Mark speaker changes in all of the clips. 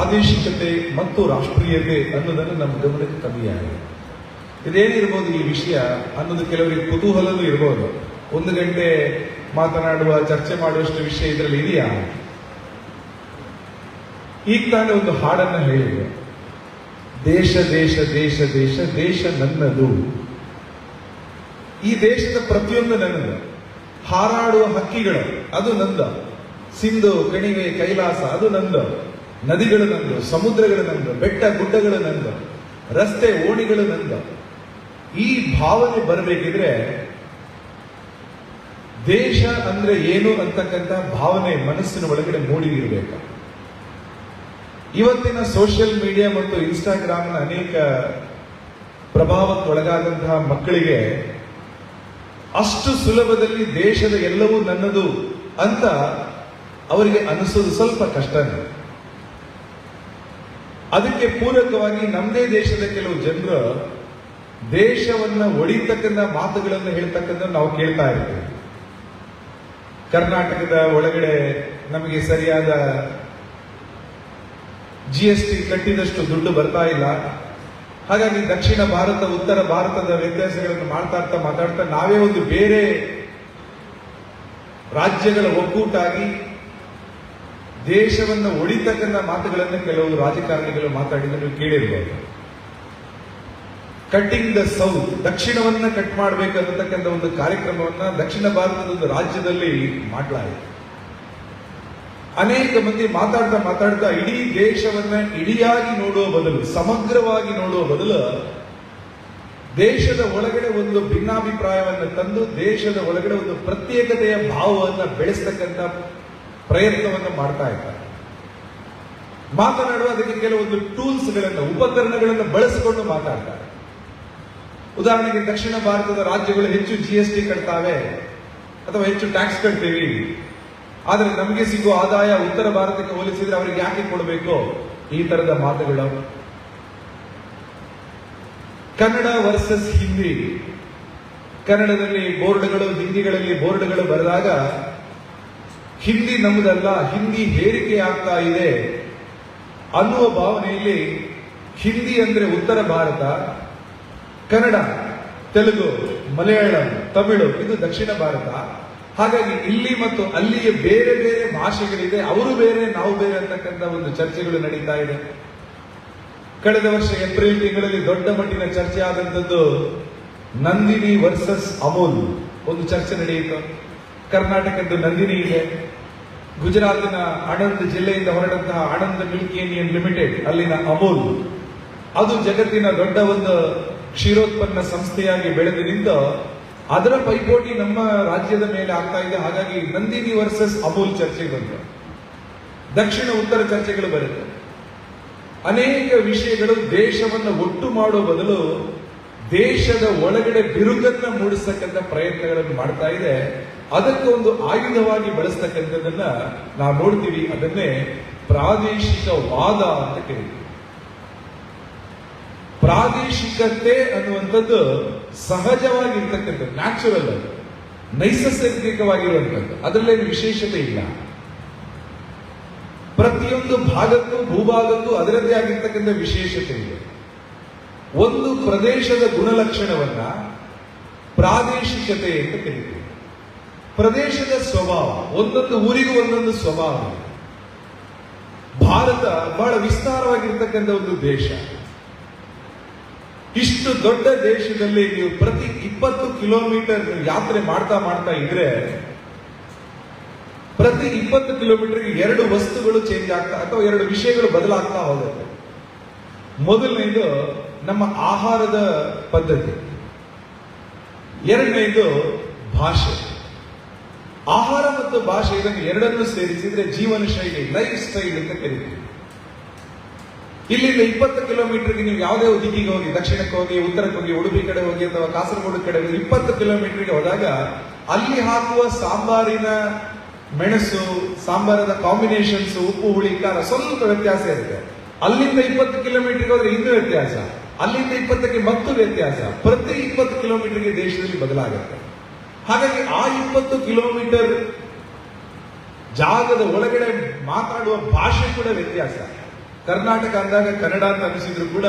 Speaker 1: ಪ್ರಾದೇಶಿಕತೆ ಮತ್ತು ರಾಷ್ಟ್ರೀಯತೆ ಅನ್ನೋದನ್ನು ನಮ್ಮ ಗಮನಕ್ಕೆ ಕಮ್ಮಿಯಾಗಿದೆ. ಇದೇನಿರ್ಬೋದು ಈ ವಿಷಯ ಅನ್ನೋದು ಕೆಲವರಿಗೆ ಕುತೂಹಲನೂ ಇರ್ಬೋದು. 1 ಗಂಟೆ ಮಾತನಾಡುವ ಚರ್ಚೆ ಮಾಡುವಷ್ಟು ವಿಷಯ ಇದರಲ್ಲಿ ಇದೆಯಾ? ಈಗ ತಾನೇ ಒಂದು ಹಾಡನ್ನ ಹೇಳಿದೆ, ದೇಶ ದೇಶ ದೇಶ ದೇಶ ದೇಶ ನನ್ನದು. ಈ ದೇಶದ ಪ್ರತಿಯೊಂದು ನನ್ನದು. ಹಾರಾಡುವ ಹಕ್ಕಿಗಳು ಅದು ನಂದ, ಸಿಂಧು ಕಣಿವೆ ಕೈಲಾಸ ಅದು ನಂದು, ನದಿಗಳು ನಂದು, ಸಮುದ್ರಗಳು ನಂದು, ಬೆಟ್ಟ ಗುಡ್ಡಗಳು ನಂದು, ರಸ್ತೆ ಓಣಿಗಳು ನಂದು. ಈ ಭಾವನೆ ಬರಬೇಕಿದ್ರೆ ದೇಶ ಅಂದ್ರೆ ಏನು ಅಂತಕ್ಕಂಥ ಭಾವನೆ ಮನಸ್ಸಿನ ಒಳಗಡೆ ಮೂಡಿರಬೇಕು. ಇವತ್ತಿನ ಸೋಷಿಯಲ್ ಮೀಡಿಯಾ ಮತ್ತು ಇನ್ಸ್ಟಾಗ್ರಾಮ್ನ ಅನೇಕ ಪ್ರಭಾವಕ್ಕೊಳಗಾದಂತಹ ಮಕ್ಕಳಿಗೆ ಅಷ್ಟು ಸುಲಭದಲ್ಲಿ ದೇಶದ ಎಲ್ಲವೂ ನನ್ನದು ಅಂತ ಅವರಿಗೆ ಅನಿಸೋದು ಸ್ವಲ್ಪ ಕಷ್ಟನೇ. ಅದಕ್ಕೆ ಪೂರಕವಾಗಿ ನಮ್ಮದೇ ದೇಶದ ಕೆಲವು ಜನರು ದೇಶವನ್ನ ಒಡಿತಕ್ಕಂಥ ಮಾತುಗಳನ್ನು ಹೇಳ್ತಕ್ಕಂಥ ನಾವು ಕೇಳ್ತಾ ಇರ್ತೀವಿ. ಕರ್ನಾಟಕದ ಒಳಗಡೆ ನಮಗೆ ಸರಿಯಾದ GST ಕಟ್ಟಿದಷ್ಟು ದುಡ್ಡು ಬರ್ತಾ ಇಲ್ಲ, ಹಾಗಾಗಿ ದಕ್ಷಿಣ ಭಾರತ ಉತ್ತರ ಭಾರತದ ವ್ಯತ್ಯಾಸಗಳನ್ನು ಮಾತಾಡ್ತಾ ನಾವೇ ಒಂದು ಬೇರೆ ರಾಜ್ಯಗಳ ಒಕ್ಕೂಟಾಗಿ ದೇಶವನ್ನು ಒಡಿತಕ್ಕಂಥ ಮಾತುಗಳನ್ನು ಕೆಲವು ರಾಜಕಾರಣಿಗಳು ಮಾತಾಡಿದ್ರು ಕೇಳಿರ್ಬೋದು. ಕಟ್ಟಿಂಗ್ ದ ಸೌತ್, ದಕ್ಷಿಣವನ್ನ ಕಟ್ ಮಾಡಬೇಕನ್ನತಕ್ಕಂಥ ಒಂದು ಕಾರ್ಯಕ್ರಮವನ್ನ ದಕ್ಷಿಣ ಭಾರತದ ಒಂದು ರಾಜ್ಯದಲ್ಲಿ ಮಾಡಲಾಯಿತು. ಅನೇಕ ಮಂದಿ ಮಾತಾಡ್ತಾ ಇಡೀ ದೇಶವನ್ನ ಇಡಿಯಾಗಿ ನೋಡುವ ಬದಲು, ಸಮಗ್ರವಾಗಿ ನೋಡುವ ಬದಲು ದೇಶದ ಒಳಗಡೆ ಒಂದು ಭಿನ್ನಾಭಿಪ್ರಾಯವನ್ನು ತಂದು ದೇಶದ ಒಳಗಡೆ ಒಂದು ಪ್ರತ್ಯೇಕತೆಯ ಭಾವವನ್ನು ಬೆಳೆಸ್ತಕ್ಕಂಥ ಪ್ರಯತ್ನವನ್ನು ಮಾಡ್ತಾ ಇದ್ದಾರೆ. ಮಾತನಾಡುವ ಅದಕ್ಕೆ ಕೆಲವೊಂದು ಟೂಲ್ಸ್ಗಳನ್ನು, ಉಪಕರಣಗಳನ್ನು ಬಳಸಿಕೊಂಡು ಮಾತಾಡ್ತಾರೆ. ಉದಾಹರಣೆಗೆ ದಕ್ಷಿಣ ಭಾರತದ ರಾಜ್ಯಗಳು ಹೆಚ್ಚು GST ಕಟ್ತಾವೆ ಅಥವಾ ಹೆಚ್ಚು ಟ್ಯಾಕ್ಸ್ ಕಟ್ತೀವಿ, ಆದರೆ ನಮಗೆ ಸಿಗುವ ಆದಾಯ ಉತ್ತರ ಭಾರತಕ್ಕೆ ಹೋಲಿಸಿದ್ರೆ ಅವರಿಗೆ ಯಾಕೆ ಕೊಡಬೇಕು? ಈ ತರದ ಮಾತುಗಳು. ಕನ್ನಡ ವರ್ಸಸ್ ಹಿಂದಿ, ಕನ್ನಡದಲ್ಲಿ ಬೋರ್ಡ್ಗಳು, ಹಿಂದಿಗಳಲ್ಲಿ ಬೋರ್ಡ್ಗಳು ಬರೆದಾಗ ಹಿಂದಿ ನಮ್ಮದಲ್ಲ, ಹಿಂದಿ ಹೇರಿಕೆ ಆಗ್ತಾ ಇದೆ ಅನ್ನುವ ಭಾವನೆಯಲ್ಲಿ ಹಿಂದಿ ಅಂದ್ರೆ ಉತ್ತರ ಭಾರತ, ಕನ್ನಡ, ತೆಲುಗು, ಮಲಯಾಳಂ, ತಮಿಳು ಇದು ದಕ್ಷಿಣ ಭಾರತ. ಹಾಗಾಗಿ ಇಲ್ಲಿ ಮತ್ತು ಅಲ್ಲಿಯ ಬೇರೆ ಬೇರೆ ಭಾಷೆಗಳಿದೆ, ಅವರು ಬೇರೆ ನಾವು ಬೇರೆ ಅಂತಕ್ಕಂಥ ಒಂದು ಚರ್ಚೆಗಳು ನಡೀತಾ ಇದೆ. ಕಳೆದ ವರ್ಷ ಏಪ್ರಿಲ್ ತಿಂಗಳಲ್ಲಿ ದೊಡ್ಡ ಮಟ್ಟಿನ ಚರ್ಚೆ ಆದಂಥದ್ದು ನಂದಿನಿ ವರ್ಸಸ್ ಅಮೂಲ್ ಒಂದು ಚರ್ಚೆ ನಡೆಯಿತು. ಕರ್ನಾಟಕದ್ದು ನಂದಿನಿ ಇದೆ, ಗುಜರಾತಿನ ಆನಂದ್ ಜಿಲ್ಲೆಯಿಂದ ಹೊರಟಂತಹ ಆನಂದ್ ಮಿಲ್ಕ್ ಯೂನಿಯನ್ ಲಿಮಿಟೆಡ್ ಅಲ್ಲಿನ ಅಮೂಲ್, ಅದು ಜಗತ್ತಿನ ದೊಡ್ಡ ಒಂದು ಕ್ಷೀರೋತ್ಪನ್ನ ಸಂಸ್ಥೆಯಾಗಿ ಬೆಳೆದು ನಿಂತು ಅದರ ಪೈಪೋಟಿ ನಮ್ಮ ರಾಜ್ಯದ ಮೇಲೆ ಆಗ್ತಾ ಇದೆ. ಹಾಗಾಗಿ ನಂದಿನಿ ವರ್ಸಸ್ ಅಮೂಲ್ ಚರ್ಚೆಗೆ ಬಂತು. ದಕ್ಷಿಣ ಉತ್ತರ ಚರ್ಚೆಗಳು ಬರುತ್ತೆ. ಅನೇಕ ವಿಷಯಗಳು ದೇಶವನ್ನು ಒಟ್ಟು ಮಾಡುವ ಬದಲು ದೇಶದ ಒಳಗಡೆ ಬಿರುಕನ್ನ ಮೂಡಿಸ್ತಕ್ಕಂಥ ಪ್ರಯತ್ನಗಳನ್ನು ಮಾಡ್ತಾ ಇದೆ. ಅದಕ್ಕೆ ಒಂದು ಆಯುಧವಾಗಿ ಬಳಸ್ತಕ್ಕಂಥದ್ದನ್ನ ನಾವು ನೋಡ್ತೀವಿ. ಅದನ್ನೇ ಪ್ರಾದೇಶಿಕವಾದ ಅಂತ ಕರೀತೀವಿ. ಪ್ರಾದೇಶಿಕತೆ ಅನ್ನುವಂಥದ್ದು ಸಹಜವಾಗಿರ್ತಕ್ಕಂಥದ್ದು, ನ್ಯಾಚುರಲ್, ಅದು ನೈಸರ್ಗಿಕವಾಗಿರುವಂಥದ್ದು, ಅದರಲ್ಲೇನು ವಿಶೇಷತೆ ಇಲ್ಲ. ಪ್ರತಿಯೊಂದು ಭಾಗಕ್ಕೂ ಭೂಭಾಗಕ್ಕೂ ಅದರದ್ದೇ ಆಗಿರ್ತಕ್ಕಂಥ ವಿಶೇಷತೆ ಇದೆ. ಒಂದು ಪ್ರದೇಶದ ಗುಣಲಕ್ಷಣವನ್ನ ಪ್ರಾದೇಶಿಕತೆ ಅಂತ ಕರೀತೀವಿ. ಪ್ರದೇಶದ ಸ್ವಭಾವ, ಒಂದೊಂದು ಊರಿಗೂ ಒಂದೊಂದು ಸ್ವಭಾವ. ಭಾರತ ಬಹಳ ವಿಸ್ತಾರವಾಗಿರ್ತಕ್ಕಂಥ ಒಂದು ದೇಶ. ಇಷ್ಟು ದೊಡ್ಡ ದೇಶದಲ್ಲಿ ನೀವು ಪ್ರತಿ 20 ಕಿಲೋಮೀಟರ್ ಯಾತ್ರೆ ಮಾಡ್ತಾ ಇದ್ರೆ ಪ್ರತಿ 20 ಕಿಲೋಮೀಟರ್ಗೆ 2 ವಸ್ತುಗಳು ಚೇಂಜ್ ಆಗ್ತಾ ಅಥವಾ 2 ವಿಷಯಗಳು ಬದಲಾಗ್ತಾ ಹೋಗುತ್ತೆ. ಮೊದಲನೇದು ನಮ್ಮ ಆಹಾರದ ಪದ್ಧತಿ, ಎರಡನೇದು ಭಾಷೆ. ಆಹಾರ ಮತ್ತು ಭಾಷೆ ಇದನ್ನು ಎರಡನ್ನು ಸೇರಿಸಿದ್ರೆ ಜೀವನ ಶೈಲಿ, ಲೈಫ್ ಸ್ಟೈಲ್ ಅಂತ ಕರೀತೀವಿ. ಇಲ್ಲಿಂದ 20 ಕಿಲೋಮೀಟರ್ಗೆ ನೀವು ಯಾವುದೇ ದಿಕ್ಕಿಗೆ ಹೋಗಿ, ದಕ್ಷಿಣಕ್ಕೆ ಹೋಗಿ, ಉತ್ತರಕ್ಕೆ ಹೋಗಿ, ಉಡುಪಿ ಕಡೆ ಹೋಗಿ ಅಥವಾ ಕಾಸರಗೋಡು ಕಡೆ ಹೋಗಿ 20 ಕಿಲೋಮೀಟರ್ಗೆ ಹೋದಾಗ ಅಲ್ಲಿ ಹಾಕುವ ಸಾಂಬಾರಿನ ಮೆಣಸು, ಸಾಂಬಾರದ ಕಾಂಬಿನೇಷನ್ಸ್, ಉಪ್ಪು, ಹುಳಿ, ಖಾರ ಸ್ವಲ್ಪ ವ್ಯತ್ಯಾಸ ಇರುತ್ತೆ. ಅಲ್ಲಿಂದ 20 ಕಿಲೋಮೀಟರ್ಗೆ ಹೋದ್ರೆ ಇನ್ನೂ ವ್ಯತ್ಯಾಸ, ಅಲ್ಲಿಂದ 20ಕ್ಕೆ ಮತ್ತು ವ್ಯತ್ಯಾಸ. ಪ್ರತಿ 20 ಕಿಲೋಮೀಟರ್ಗೆ ದೇಶದಲ್ಲಿ ಬದಲಾಗುತ್ತೆ. ಹಾಗಾಗಿ ಆ 20 ಕಿಲೋಮೀಟರ್ ಜಾಗದ ಒಳಗಡೆ ಮಾತಾಡುವ ಭಾಷೆ ಕೂಡ ವ್ಯತ್ಯಾಸ. ಕರ್ನಾಟಕ ಅಂದಾಗ ಕನ್ನಡ ಅಂತ ಅನಿಸಿದ್ರು ಕೂಡ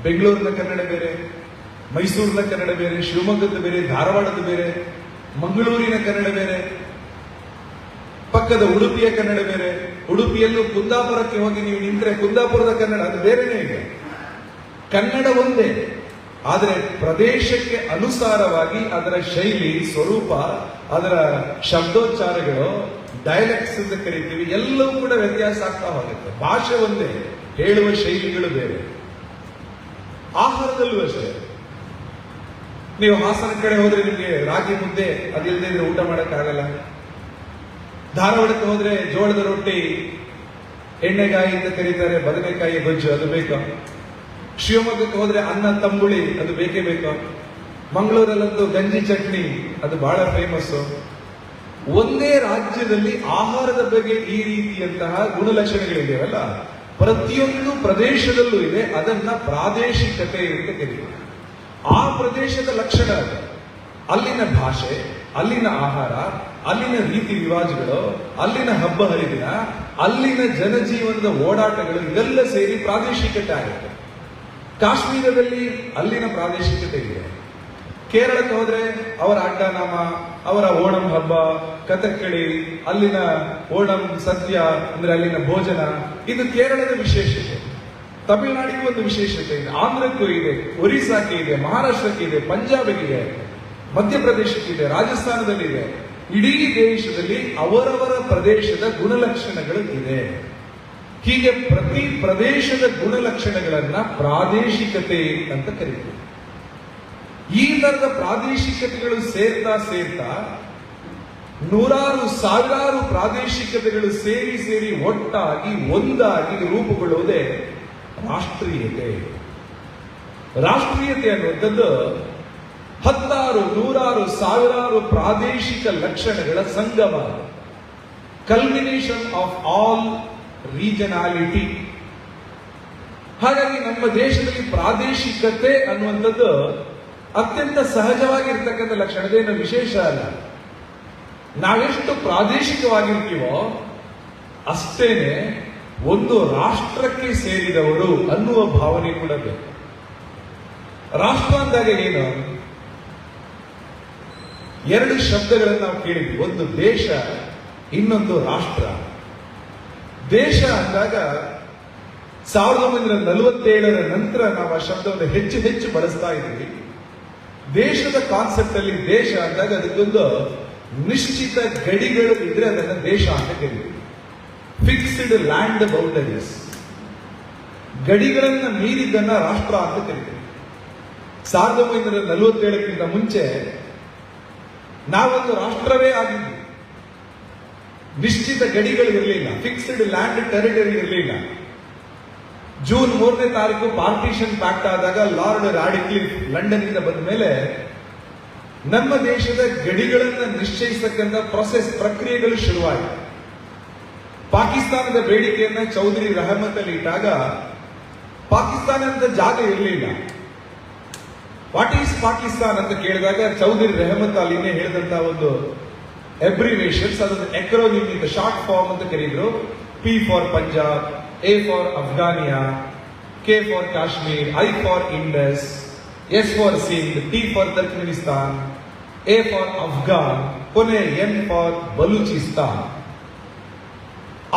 Speaker 1: ಬೆಂಗಳೂರಿನ ಕನ್ನಡ ಬೇರೆ, ಮೈಸೂರಿನ ಕನ್ನಡ ಬೇರೆ, ಶಿವಮೊಗ್ಗದ ಬೇರೆ, ಧಾರವಾಡದ ಬೇರೆ, ಮಂಗಳೂರಿನ ಕನ್ನಡ ಬೇರೆ, ಪಕ್ಕದ ಉಡುಪಿಯ ಕನ್ನಡ ಬೇರೆ. ಉಡುಪಿಯಲ್ಲೂ ಕುಂದಾಪುರಕ್ಕೆ ಹೋಗಿ ನೀವು ನಿಂತರೆ ಕುಂದಾಪುರದ ಕನ್ನಡ ಅದು ಬೇರೆನೇ ಇದೆ. ಕನ್ನಡ ಒಂದೇ, ಆದರೆ ಪ್ರದೇಶಕ್ಕೆ ಅನುಸಾರವಾಗಿ ಅದರ ಶೈಲಿ, ಸ್ವರೂಪ, ಅದರ ಶಬ್ದೋಚ್ಚಾರಗಳು, ಡೈಲೆಕ್ಟ್ಸ್ ಅಂತ ಕರಿತೀವಿ, ಎಲ್ಲವೂ ಕೂಡ ವ್ಯತ್ಯಾಸ ಆಗ್ತಾ ಹೋಗುತ್ತೆ. ಭಾಷೆ ಒಂದೇ, ಹೇಳುವ ಶೈಲಿಗಳು ಬೇರೆ. ಆಹಾರದಲ್ಲೂ ಅಷ್ಟೇ. ನೀವು ಹಾಸನ ಕಡೆ ಹೋದ್ರೆ ನಿಮಗೆ ರಾಗಿ ಮುದ್ದೆ ಅದಿಲ್ಲದೆ ಇದ್ರೆ ಊಟ ಮಾಡಕ್ಕಾಗಲ್ಲ. ಧಾರವಾಡಕ್ಕೆ ಹೋದ್ರೆ ಜೋಳದ ರೊಟ್ಟಿ, ಎಣ್ಣೆಗಾಯಿ ಅಂತ ಕರೀತಾರೆ, ಬದನೆಕಾಯಿ ಗೊಜ್ಜು ಅದು ಬೇಕು. ಶಿವಮೊಗ್ಗಕ್ಕೆ ಹೋದ್ರೆ ಅನ್ನ ತಂಬುಳಿ ಅದು ಬೇಕೇ ಬೇಕು. ಮಂಗಳೂರಲ್ಲಂತೂ ಗಂಜಿ ಚಟ್ನಿ ಅದು ಬಹಳ ಫೇಮಸ್. ಒಂದೇ ರಾಜ್ಯದಲ್ಲಿ ಆಹಾರದ ಬಗ್ಗೆ ಈ ರೀತಿಯಂತಹ ಗುಣಲಕ್ಷಣಗಳಿದೆಯಲ್ಲ, ಪ್ರತಿಯೊಂದು ಪ್ರದೇಶದಲ್ಲೂ ಇದೆ. ಅದನ್ನ ಪ್ರಾದೇಶಿಕತೆ ಅಂತ ಕರೀತಾರೆ. ಆ ಪ್ರದೇಶದ ಲಕ್ಷಣ ಅದು. ಅಲ್ಲಿನ ಭಾಷೆ, ಅಲ್ಲಿನ ಆಹಾರ, ಅಲ್ಲಿನ ರೀತಿ ರಿವಾಜುಗಳು, ಅಲ್ಲಿನ ಹಬ್ಬ ಹರಿದಿನ, ಅಲ್ಲಿನ ಜನಜೀವನದ ಓಡಾಟಗಳು, ಇದೆಲ್ಲ ಸೇರಿ ಪ್ರಾದೇಶಿಕತೆ ಆಗುತ್ತೆ. ಕಾಶ್ಮೀರದಲ್ಲಿ ಅಲ್ಲಿನ ಪ್ರಾದೇಶಿಕತೆ ಇದೆ. ಕೇರಳಕ್ಕೆ ಹೋದ್ರೆ ಅವರ ಅಡ್ಡನಾಮ, ಅವರ ಓಣಂ ಹಬ್ಬ, ಕಥಕ್ಕಳಿ, ಅಲ್ಲಿನ ಓಣಂ ಸದ್ಯ ಅಂದ್ರೆ ಅಲ್ಲಿನ ಭೋಜನ, ಇದು ಕೇರಳದ ವಿಶೇಷತೆ. ತಮಿಳುನಾಡಿಗೂ ಒಂದು ವಿಶೇಷತೆ ಇದೆ, ಆಂಧ್ರಕ್ಕೂ ಇದೆ, ಒರಿಸ್ಸಾಕ್ಕೆ ಇದೆ, ಮಹಾರಾಷ್ಟ್ರಕ್ಕೆ ಇದೆ, ಪಂಜಾಬ್ಗೆ, ಮಧ್ಯಪ್ರದೇಶಕ್ಕಿದೆ, ರಾಜಸ್ಥಾನದಲ್ಲಿದೆ. ಇಡೀ ದೇಶದಲ್ಲಿ ಅವರವರ ಪ್ರದೇಶದ ಗುಣಲಕ್ಷಣಗಳು ಇದೆ. ಹೀಗೆ ಪ್ರತಿ ಪ್ರದೇಶದ ಗುಣಲಕ್ಷಣಗಳನ್ನ ಪ್ರಾದೇಶಿಕತೆ ಅಂತ ಕರೀತೀವಿ. ಈ ತರದ ಪ್ರಾದೇಶಿಕತೆಗಳು ಸೇರ್ತಾ ಸೇರ್ತಾ ನೂರಾರು ಸಾವಿರಾರು ಪ್ರಾದೇಶಿಕತೆಗಳು ಸೇರಿ ಸೇರಿ ಒಟ್ಟಾಗಿ ಒಂದಾಗಿ ರೂಪುಗೊಳ್ಳುವುದೇ ರಾಷ್ಟ್ರೀಯತೆ. ರಾಷ್ಟ್ರೀಯತೆ ಅನ್ನುವಂಥದ್ದು ಹತ್ತಾರು, ನೂರಾರು, ಸಾವಿರಾರು ಪ್ರಾದೇಶಿಕ ಲಕ್ಷಣಗಳ ಸಂಗಮ, ಕಲ್ಮಿನೇಷನ್ ಆಫ್ ಆಲ್ ರೀಜನಾಲಿಟಿ. ಹಾಗಾಗಿ ನಮ್ಮ ದೇಶದಲ್ಲಿ ಪ್ರಾದೇಶಿಕತೆ ಅನ್ನುವಂಥದ್ದು ಅತ್ಯಂತ ಸಹಜವಾಗಿರ್ತಕ್ಕಂಥ ಲಕ್ಷಣ, ಅದೇನು ವಿಶೇಷ ಅಲ್ಲ. ನಾವೆಷ್ಟು ಪ್ರಾದೇಶಿಕವಾಗಿರ್ತೀವೋ ಅಷ್ಟೇನೆ ಒಂದು ರಾಷ್ಟ್ರಕ್ಕೆ ಸೇರಿದವರು ಅನ್ನುವ ಭಾವನೆ ಕೂಡ ಬೇಕು. ರಾಷ್ಟ್ರ ಅಂದಾಗ ಏನು? ಎರಡು ಶಬ್ದಗಳನ್ನು ನಾವು ಕೇಳಿದ್ವಿ, ಒಂದು ದೇಶ, ಇನ್ನೊಂದು ರಾಷ್ಟ್ರ. ದೇಶ ಅಂದಾಗ 1947ರ ನಂತರ ನಾವು ಆ ಶಬ್ದವನ್ನು ಹೆಚ್ಚು ಹೆಚ್ಚು ಬಳಸ್ತಾ ಇದ್ದೀವಿ. ದೇಶದ ಕಾನ್ಸೆಪ್ಟ್ ಅಲ್ಲಿ ದೇಶ ಅಂದಾಗ ಅದಕ್ಕೊಂದು ನಿಶ್ಚಿತ ಗಡಿಗಳು ಇದ್ರೆ ಅದನ್ನ ದೇಶ ಅಂತ ಕರೀತೀವಿ. ಫಿಕ್ಸ್ಡ್ ಲ್ಯಾಂಡ್ ಬೌಂಡರೀಸ್, ಗಡಿಗಳನ್ನ ಮೀರಿದ್ದನ್ನ ರಾಷ್ಟ್ರ ಅಂತ ಕರೀತೀವಿ. 1947ಕ್ಕಿಂತ ಮುಂಚೆ ನಾವೊಂದು ರಾಷ್ಟ್ರವೇ ಆಗಿದ್ವಿ. ನಿಶ್ಚಿತ ಗಡಿಗಳು ಇರಲಿಲ್ಲ, ಫಿಕ್ಸ್ಡ್ ಲ್ಯಾಂಡ್ ಟೆರಿಟರಿ ಇರಲಿಲ್ಲ. ಜೂನ್ 3ನೇ ತಾರೀಕು ಪಾರ್ಟಿಷನ್ ಪ್ಯಾಕ್ಟ್ ಆದಾಗ ಲಾರ್ಡ್ ರಾಡಿಕ್ಲಿಫ್ ಲಂಡನ್ ಇಂದ ಬಂದ ಮೇಲೆ ನಮ್ಮ ದೇಶದ ಗಡಿಗಳನ್ನು ನಿಶ್ಚಯಿಸತಕ್ಕಂಥ ಪ್ರಕ್ರಿಯೆಗಳು ಶುರುವಾಯಿತು. ಪಾಕಿಸ್ತಾನದ ಬೇಡಿಕೆಯನ್ನ ಚೌಧರಿ ರೆಹಮತ್ ಅಲಿ ಇಟ್ಟಾಗ ಪಾಕಿಸ್ತಾನ ಅಂತ ಜಾಗ ಇರಲಿಲ್ಲ. ವಾಟ್ ಈಸ್ ಪಾಕಿಸ್ತಾನ್ ಅಂತ ಕೇಳಿದಾಗ ಚೌಧರಿ ರೆಹಮತ್ ಅಲಿನೇ ಹೇಳಿದಂತ ಒಂದು ಎಬ್ರಿವೇಷನ್ಸ್, ಅದೊಂದು ಎಕ್ರೋನಿಮ್, ಶಾರ್ಟ್ ಫಾರ್ಮ್ ಅಂತ ಕರೀದ್ರು. P for Punjab, A for Afghania, K for Kashmir, I for Indus, S for Sindh, T for Turkmenistan, A for Afghan, ಕೊನೆ ಎನ್ ಫಾರ್ ಬಲೂಚಿಸ್ತಾನ್.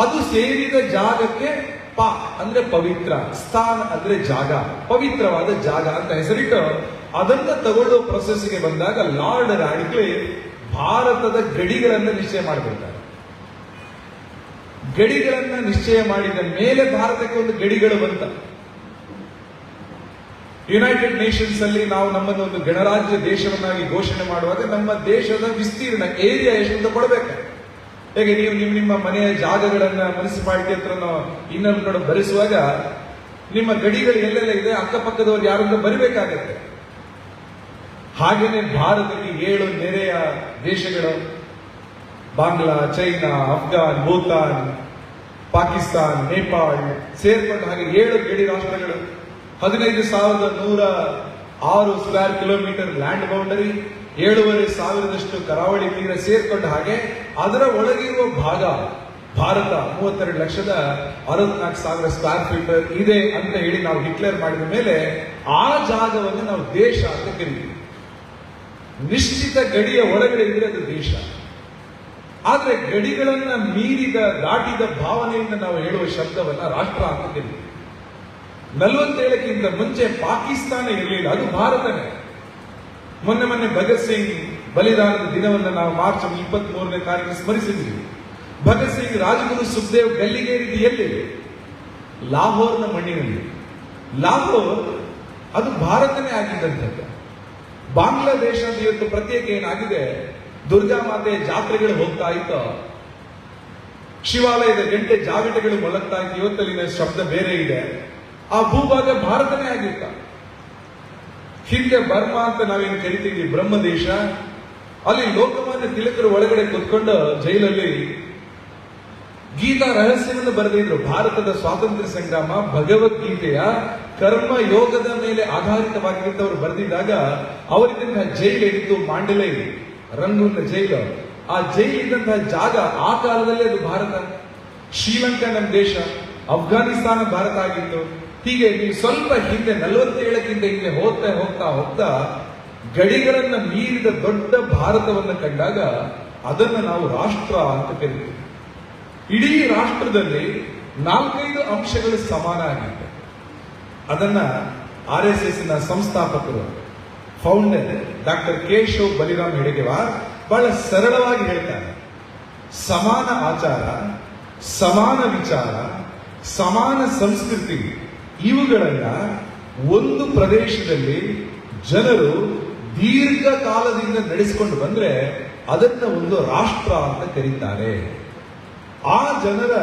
Speaker 1: ಅದು ಸೇರಿದ ಜಾಗಕ್ಕೆ ಪಾ ಅಂದ್ರೆ ಪವಿತ್ರ, ಸ್ಥಾನ್ ಅಂದ್ರೆ ಜಾಗ, ಪವಿತ್ರವಾದ ಜಾಗ ಅಂತ ಹೆಸರಿಟ್ಟು ಅದನ್ನ ತಗೊಳ್ಳೋ ಪ್ರೊಸೆಸ್ಗೆ ಬಂದಾಗ ಲಾರ್ಡ್ ರಾಡಿಕ್ಲಿಫ್ ಭಾರತದ ಗಡಿಗಳನ್ನು ನಿಶ್ಚಯ ಮಾಡಿಬಿಡ್ತಾರೆ. ಗಡಿಗಳನ್ನ ನಿಶ್ಚಯ ಮಾಡಿದ ಮೇಲೆ ಭಾರತಕ್ಕೆ ಒಂದು ಗಡಿಗಳು ಬಂತ. ಯುನೈಟೆಡ್ ನೇಷನ್ಸ್ ಅಲ್ಲಿ ನಾವು ನಮ್ಮನ್ನು ಒಂದು ಗಣರಾಜ್ಯ ದೇಶವನ್ನಾಗಿ ಘೋಷಣೆ ಮಾಡುವಾಗ ನಮ್ಮ ದೇಶದ ವಿಸ್ತೀರ್ಣ ಏರಿಯಾ ಎಷ್ಟು ಅಂತ ಕೊಡಬೇಕು. ಹೇಗೆ ನೀವು ನಿಮ್ಮ ಮನೆಯ ಜಾಗಗಳನ್ನ ಮುನ್ಸಿಪಾಲಿಟಿ ಹತ್ರ ಇನ್ನೊಂದು ಕಡೆ ಭರಿಸುವಾಗ ನಿಮ್ಮ ಗಡಿಗಳು ಎಲ್ಲೆಲ್ಲ ಇದೆ ಅಕ್ಕಪಕ್ಕದವ್ರು ಯಾರು ಅಂತ ಬರಿಬೇಕಾಗತ್ತೆ. ಹಾಗೇನೆ ಭಾರತಕ್ಕೆ 7 ನೆರೆಯ ದೇಶಗಳು, ಬಾಂಗ್ಲಾ, ಚೈನಾ, ಅಫ್ಘಾನ್, ಭೂತಾನ್, ಪಾಕಿಸ್ತಾನ್, ನೇಪಾಳ್ ಸೇರ್ಕೊಂಡು ಹಾಗೆ 7 ಗಡಿ ರಾಷ್ಟ್ರಗಳು, 15,106 ಸ್ಕ್ವೇರ್ ಕಿಲೋಮೀಟರ್ ಲ್ಯಾಂಡ್ ಬೌಂಡರಿ, 7,500 ಕರಾವಳಿ ತೀರ ಸೇರ್ಕೊಂಡು ಹಾಗೆ ಅದರ ಒಳಗಿರುವ ಭಾಗ ಭಾರತ 32,64,000 ಸ್ಕ್ವೇರ್ ಫೀಟ್ ಇದೆ ಅಂತ ಹೇಳಿ ನಾವು ಡಿಕ್ಲೇರ್ ಮಾಡಿದ ಮೇಲೆ ಆ ಜಾಗವನ್ನು ನಾವು ದೇಶ ಅಂತ ಕರೀತೀವಿ. ನಿಶ್ಚಿತ ಗಡಿಯ ಒಳಗಡೆ ಇದ್ರೆ ಅದು ದೇಶ. ಆದ್ರೆ ಗಡಿಗಳನ್ನ ದಾಟಿದ ಭಾವನೆಯಿಂದ ನಾವು ಹೇಳುವ ಶಬ್ದವನ್ನ ರಾಷ್ಟ್ರ ಅಂತ ಕರೀತೀವಿ. 47ಕ್ಕಿಂತ ಮುಂಚೆ ಪಾಕಿಸ್ತಾನ ಇರಲಿಲ್ಲ, ಅದು ಭಾರತನೇ. ಮೊನ್ನೆ ಭಗತ್ ಸಿಂಗ್ ಬಲಿದಾನದ ದಿನವನ್ನು ನಾವು ಮಾರ್ಚ್ 23ನೇ ತಾರೀಕು ಸ್ಮರಿಸಿದ್ವಿ. ಭಗತ್ ಸಿಂಗ್, ರಾಜಗುರು ಸುಖದೇವ್ ಗಲ್ಲಿಗೇರಿದ್ದು ಎಲ್ಲಿ? ಲಾಹೋರ್ನ ಮಣ್ಣಿನಲ್ಲಿ. ಲಾಹೋರ್ ಅದು ಭಾರತನೇ ಆಗಿದ್ದಂಥದ್ದು. ಬಾಂಗ್ಲಾದೇಶದ ಇವತ್ತು ಪ್ರತ್ಯೇಕ ಏನಾಗಿದೆ, ದುರ್ಗಾ ಮಾತೆ ಜಾತ್ರೆಗಳು ಹೋಗ್ತಾ ಇತ್ತು, ಶಿವಾಲಯದ ಗಂಟೆ ಜಾಗಟೆಗಳು ಮೊಳಗ್ತಾ ಇತ್ತು, ಇವತ್ತಲ್ಲಿನ ಶಬ್ದ ಬೇರೆ ಇದೆ. ಆ ಭೂಭಾಗ ಭಾರತನೇ ಆಗಿತ್ತ. ಹಿಂದೆ ಬರ್ಮಾ ಅಂತ ನಾವೇನು ಕರಿತೀವಿ, ಬ್ರಹ್ಮದೇಶ, ಅಲ್ಲಿ ಲೋಕಮಾನ್ಯ ತಿಲಕರು ಒಳಗಡೆ ಕುತ್ಕೊಂಡು ಜೈಲಲ್ಲಿ ಗೀತಾ ರಹಸ್ಯವನ್ನು ಬರೆದಿದ್ರು. ಭಾರತದ ಸ್ವಾತಂತ್ರ್ಯ ಸಂಗ್ರಾಮ ಭಗವದ್ಗೀತೆಯ ಕರ್ಮ ಯೋಗದ ಮೇಲೆ ಆಧಾರಿತವಾಗಿದ್ದವರು ಬರೆದಿದ್ದಾಗ ಅವರಿದ್ದಂತಹ ಜೈಲು ಏನಿತ್ತು, ಮಾಂಡಲೈ ರಂಗೂನ್ ಜೈಲು, ಆ ಜೈಲು ಇದ್ದಂತಹ ಜಾಗ ಆ ಕಾಲದಲ್ಲಿ ಅದು ಭಾರತ. ಶ್ರೀಲಂಕಾ ನಮ್ಮ ದೇಶ, ಅಫ್ಘಾನಿಸ್ತಾನ ಭಾರತ ಆಗಿತ್ತು. ಹೀಗೆ ನೀವು ಸ್ವಲ್ಪ ಹಿಂದೆ 47ಕ್ಕಿಂತ ಹಿಂದೆ ಹೋಗ್ತಾ ಗಡಿಗಳನ್ನ ಮೀರಿದ ದೊಡ್ಡ ಭಾರತವನ್ನು ಕಂಡಾಗ ಅದನ್ನು ನಾವು ರಾಷ್ಟ್ರ ಅಂತ ಕರಿತೀವಿ. ಇಡೀ ರಾಷ್ಟ್ರದಲ್ಲಿ 4-5 ಅಂಶಗಳು ಸಮಾನ ಆಗಿವೆ. ಅದನ್ನ RSS ನ ಸಂಸ್ಥಾಪಕರು, ಫೌಂಡರ್ ಡಾಕ್ಟರ್ ಕೇಶವ್ ಬಲಿರಾಮ್ ಹೆಡ್ಗೇವಾರ್ ಬಹಳ ಸರಳವಾಗಿ ಹೇಳ್ತಾರೆ. ಸಮಾನ ಆಚಾರ, ಸಮಾನ ವಿಚಾರ, ಸಮಾನ ಸಂಸ್ಕೃತಿ, ಇವುಗಳನ್ನ ಒಂದು ಪ್ರದೇಶದಲ್ಲಿ ಜನರು ದೀರ್ಘಕಾಲದಿಂದ ನಡೆಸಿಕೊಂಡು ಬಂದ್ರೆ ಅದನ್ನ ಒಂದು ರಾಷ್ಟ್ರ ಅಂತ ಕರೀತಾರೆ. ಆ ಜನರ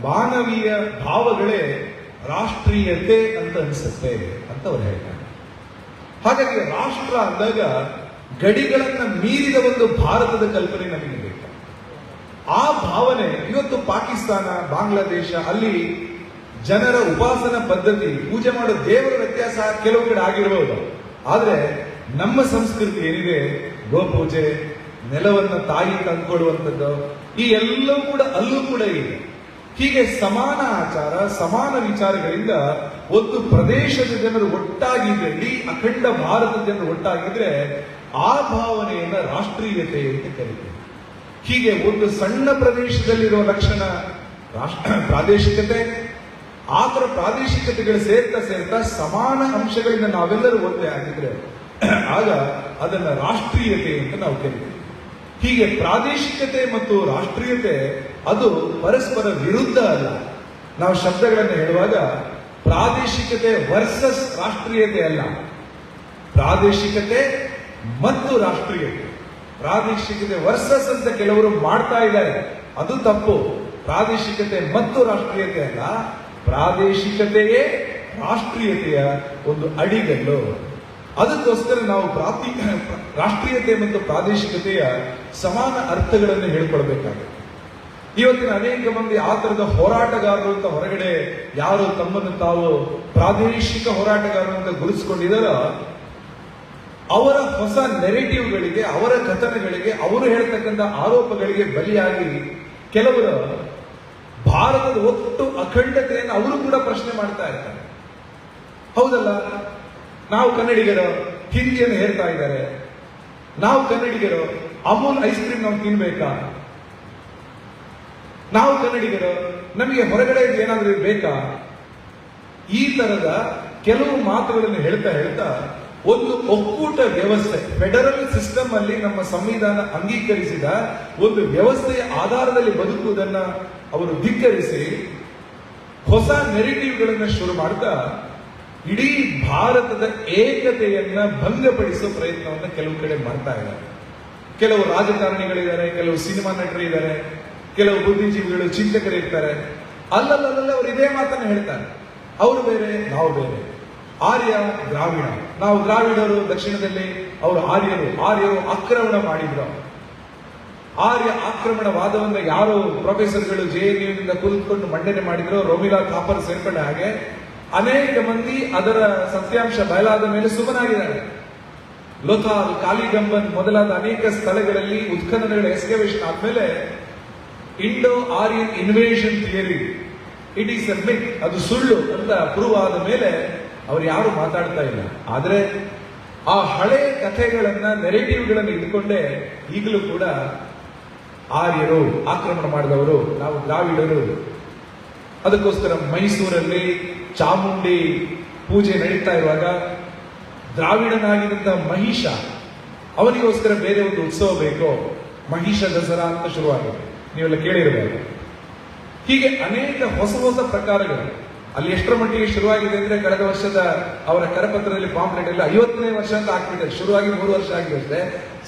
Speaker 1: ಮಾನವೀಯ ಭಾವಗಳೇ ರಾಷ್ಟ್ರೀಯತೆ ಅಂತ ಅನಿಸುತ್ತೆ ಅಂತ ಅವ್ರು ಹೇಳ್ತಾರೆ. ಹಾಗಾಗಿ ರಾಷ್ಟ್ರ ಅಂದಾಗ ಗಡಿಗಳನ್ನ ಮೀರಿದ ಒಂದು ಭಾರತದ ಕಲ್ಪನೆ ನಮಗೆ ಬೇಕು. ಆ ಭಾವನೆ ಇವತ್ತು ಪಾಕಿಸ್ತಾನ, ಬಾಂಗ್ಲಾದೇಶ, ಅಲ್ಲಿ ಜನರ ಉಪಾಸನಾ ಪದ್ಧತಿ, ಪೂಜೆ ಮಾಡೋ ದೇವರ ವ್ಯತ್ಯಾಸ ಕೆಲವು ಕಡೆ ಆಗಿರಬಹುದು. ಆದ್ರೆ ನಮ್ಮ ಸಂಸ್ಕೃತಿ ಏನಿದೆ, ಗೋಪೂಜೆ, ನೆಲವನ್ನ ತಾಯಿ ತಂದ್ಕೊಡುವಂಥದ್ದು, ಈ ಎಲ್ಲವೂ ಕೂಡ ಅಲ್ಲೂ ಕೂಡ ಇದೆ. ಹೀಗೆ ಸಮಾನ ಆಚಾರ, ಸಮಾನ ವಿಚಾರಗಳಿಂದ ಒಂದು ಪ್ರದೇಶದ ಜನರು ಒಟ್ಟಾಗಿದ್ರೆ, ಇಡೀ ಅಖಂಡ ಭಾರತದ ಜನರು ಒಟ್ಟಾಗಿದ್ರೆ ಆ ಭಾವನೆಯನ್ನ ರಾಷ್ಟ್ರೀಯತೆ ಅಂತ ಕರೀತೀವಿ. ಹೀಗೆ ಒಂದು ಸಣ್ಣ ಪ್ರದೇಶದಲ್ಲಿರುವ ಲಕ್ಷಣ ಪ್ರಾದೇಶಿಕತೆ. ಆ ಥರ ಪ್ರಾದೇಶಿಕತೆಗಳು ಸೇರ್ತಾ ಸಮಾನ ಅಂಶಗಳಿಂದ ನಾವೆಲ್ಲರೂ ಒಂದೇ ಆಗಿದ್ರೆ ಆಗ ಅದನ್ನ ರಾಷ್ಟ್ರೀಯತೆ ಅಂತ ನಾವು ಕರಿತೀವಿ. ಹೀಗೆ ಪ್ರಾದೇಶಿಕತೆ ಮತ್ತು ರಾಷ್ಟ್ರೀಯತೆ ಅದು ಪರಸ್ಪರ ವಿರುದ್ಧ ಅಲ್ಲ. ನಾವು ಶಬ್ದಗಳನ್ನು ಹೇಳುವಾಗ ಪ್ರಾದೇಶಿಕತೆ ವರ್ಸಸ್ ರಾಷ್ಟ್ರೀಯತೆ ಅಲ್ಲ, ಪ್ರಾದೇಶಿಕತೆ ಮತ್ತು ರಾಷ್ಟ್ರೀಯತೆ. ಪ್ರಾದೇಶಿಕತೆ ವರ್ಸಸ್ ಅಂತ ಕೆಲವರು ಮಾಡ್ತಾ ಇದ್ದಾರೆ, ಅದು ತಪ್ಪು. ಪ್ರಾದೇಶಿಕತೆ ಮತ್ತು ರಾಷ್ಟ್ರೀಯತೆ ಅಲ್ಲ, ಪ್ರಾದೇಶಿಕತೆಯೇ ರಾಷ್ಟ್ರೀಯತೆಯ ಒಂದು ಅಡಿಗಲ್ಲು. ಅದಕ್ಕೋಸ್ಕರ ನಾವು ರಾಷ್ಟ್ರೀಯತೆ ಮತ್ತು ಪ್ರಾದೇಶಿಕತೆಯ ಸಮಾನ ಅರ್ಥಗಳನ್ನು ಹೇಳ್ಕೊಳ್ಬೇಕಾಗುತ್ತೆ. ಇವತ್ತಿನ ಅನೇಕ ಮಂದಿ ಆ ತರದ ಹೋರಾಟಗಾರರು ಅಂತ ಹೊರಗಡೆ ಯಾರು ತಮ್ಮನ್ನು ತಾವು ಪ್ರಾದೇಶಿಕ ಹೋರಾಟಗಾರರು ಅಂತ ಗುರುತಿಸಿಕೊಂಡಿದ್ದಾರೋ ಅವರ ಹೊಸ ನೆರೆಟಿವ್ಗಳಿಗೆ, ಅವರ ಕಥನಗಳಿಗೆ, ಅವರು ಹೇಳ್ತಕ್ಕಂಥ ಆರೋಪಗಳಿಗೆ ಬಲಿಯಾಗಿ ಕೆಲವರು ಭಾರತದ ಒಟ್ಟು ಅಖಂಡತೆಯನ್ನು ಅವರು ಕೂಡ ಪ್ರಶ್ನೆ ಮಾಡ್ತಾ ಇರ್ತಾರೆ. ಹೌದಲ್ಲ, ನಾವು ಕನ್ನಡಿಗರು ಹಿಂದಿಯನ್ನು ಹೇಳ್ತಾ ಇದ್ದಾರೆ, ನಾವು ಕನ್ನಡಿಗರು ಅಮೂಲ್ ಐಸ್ ಕ್ರೀಮ್ ನಾವು ತಿನ್ಬೇಕಾ, ನಾವು ಕನ್ನಡಿಗರು ನಮಗೆ ಹೊರಗಡೆ ಏನಾದ್ರೂ ಬೇಕಾ, ಈ ತರದ ಕೆಲವು ಮಾತುಗಳನ್ನು ಹೇಳ್ತಾ ಒಂದು ಒಕ್ಕೂಟ ವ್ಯವಸ್ಥೆ, ಫೆಡರಲ್ ಸಿಸ್ಟಮ್ ಅಲ್ಲಿ ನಮ್ಮ ಸಂವಿಧಾನ ಅಂಗೀಕರಿಸಿದ ಒಂದು ವ್ಯವಸ್ಥೆಯ ಆಧಾರದಲ್ಲಿ ಬದುಕುವುದನ್ನ ಅವರು ಧಿಕ್ಕರಿಸಿ ಹೊಸ ನೆರೆಟಿವ್ಗಳನ್ನ ಶುರು ಮಾಡ್ತಾ ಇಡೀ ಭಾರತದ ಏಕತೆಯನ್ನ ಭಂಗಪಡಿಸುವ ಪ್ರಯತ್ನವನ್ನ ಕೆಲವು ಕಡೆ ಮಾಡ್ತಾ ಇದ್ದಾರೆ. ಕೆಲವು ರಾಜಕಾರಣಿಗಳಿದ್ದಾರೆ, ಕೆಲವು ಸಿನಿಮಾ ನಟರು ಇದ್ದಾರೆ, ಕೆಲವು ಬುದ್ಧಿಜೀವಿಗಳು, ಚಿಂತಕರು ಇರ್ತಾರೆ. ಅಲ್ಲಲ್ಲ ಅವರು ಇದೇ ಮಾತನ್ನ ಹೇಳ್ತಾರೆ, ಅವರು ಬೇರೆ ನಾವು ಬೇರೆ, ಆರ್ಯ ದ್ರಾವಿಡ, ನಾವು ದ್ರಾವಿಡರು ದಕ್ಷಿಣದಲ್ಲಿ, ಅವರು ಆರ್ಯರು ಆಕ್ರಮಣ ಮಾಡಿದ್ರು. ಆರ್ಯ ಆಕ್ರಮಣವಾದವನ್ನ ಯಾರು ಪ್ರೊಫೆಸರ್ಗಳು JNUನಿಂದ ಕುಳಿತುಕೊಂಡು ಮಂಡನೆ ಮಾಡಿದ್ರು, ರೋಮಿಲಾ ಥಾಪರ್ ಸೇರ್ಕೊಂಡ ಹಾಗೆ ಅನೇಕ ಮಂದಿ ಅದರ ಸತ್ಯಾಂಶ ಬಯಲಾದ ಮೇಲೆ ಸುಮ್ಮನಾಗಿದ್ದಾರೆ. ಲೋಥಾಲ್, ಕಾಲಿಗಂಬನ್ ಮೊದಲಾದ ಅನೇಕ ಸ್ಥಳಗಳಲ್ಲಿ ಉತ್ಖನನಗಳ ಎಕ್ಸ್ಕವೇಷನ್ ಆದ್ಮೇಲೆ Indo Aryan invasion theory it is a myth, ಅದು ಸುಳ್ಳು ಅಂತ ಪ್ರೂವ್ ಆದ ಮೇಲೆ ಅವ್ರು ಯಾರು ಮಾತಾಡ್ತಾ ಇಲ್ಲ. ಆದ್ರೆ ಆ ಹಳೆ ಕಥೆಗಳನ್ನ, ನೆರೆಟಿವ್ಗಳನ್ನು ಇಟ್ಕೊಂಡೇ ಈಗಲೂ ಕೂಡ ಆರ್ಯರು ಆಕ್ರಮಣ ಮಾಡಿದವರು, ನಾವು ದ್ರಾವಿಡರು. ಅದಕ್ಕೋಸ್ಕರ ಮೈಸೂರಲ್ಲಿ ಚಾಮುಂಡಿ ಪೂಜೆ ನಡೀತಾ ಇರುವಾಗ ದ್ರಾವಿಡನಾಗಿದ್ದಂತ ಮಹಿಷ, ಅವನಿಗೋಸ್ಕರ ಬೇರೆ ಒಂದು ಉತ್ಸವ ಬೇಕು, ಮಹಿಷ ದಸರಾ ಅಂತ ಶುರುವಾಗಿದೆ, ನೀವೆಲ್ಲ ಕೇಳಿರಬೇಕು. ಹೀಗೆ ಅನೇಕ ಹೊಸ ಹೊಸ ಪ್ರಕಾರಗಳು ಅಲ್ಲಿ ಎಷ್ಟರ ಮಟ್ಟಿಗೆ ಶುರುವಾಗಿದೆ ಅಂದ್ರೆ, ಕಳೆದ ವರ್ಷದ ಅವರ ಕರಪತ್ರದಲ್ಲಿ ಪಾಂಪ್ಲೆಟ್ ಎಲ್ಲ 50ನೇ ವರ್ಷ ಅಂತ ಹಾಕ್ಬಿಟ್ಟೆ. ಶುರುವಾಗಿ 3 ವರ್ಷ ಆಗಿದೆ,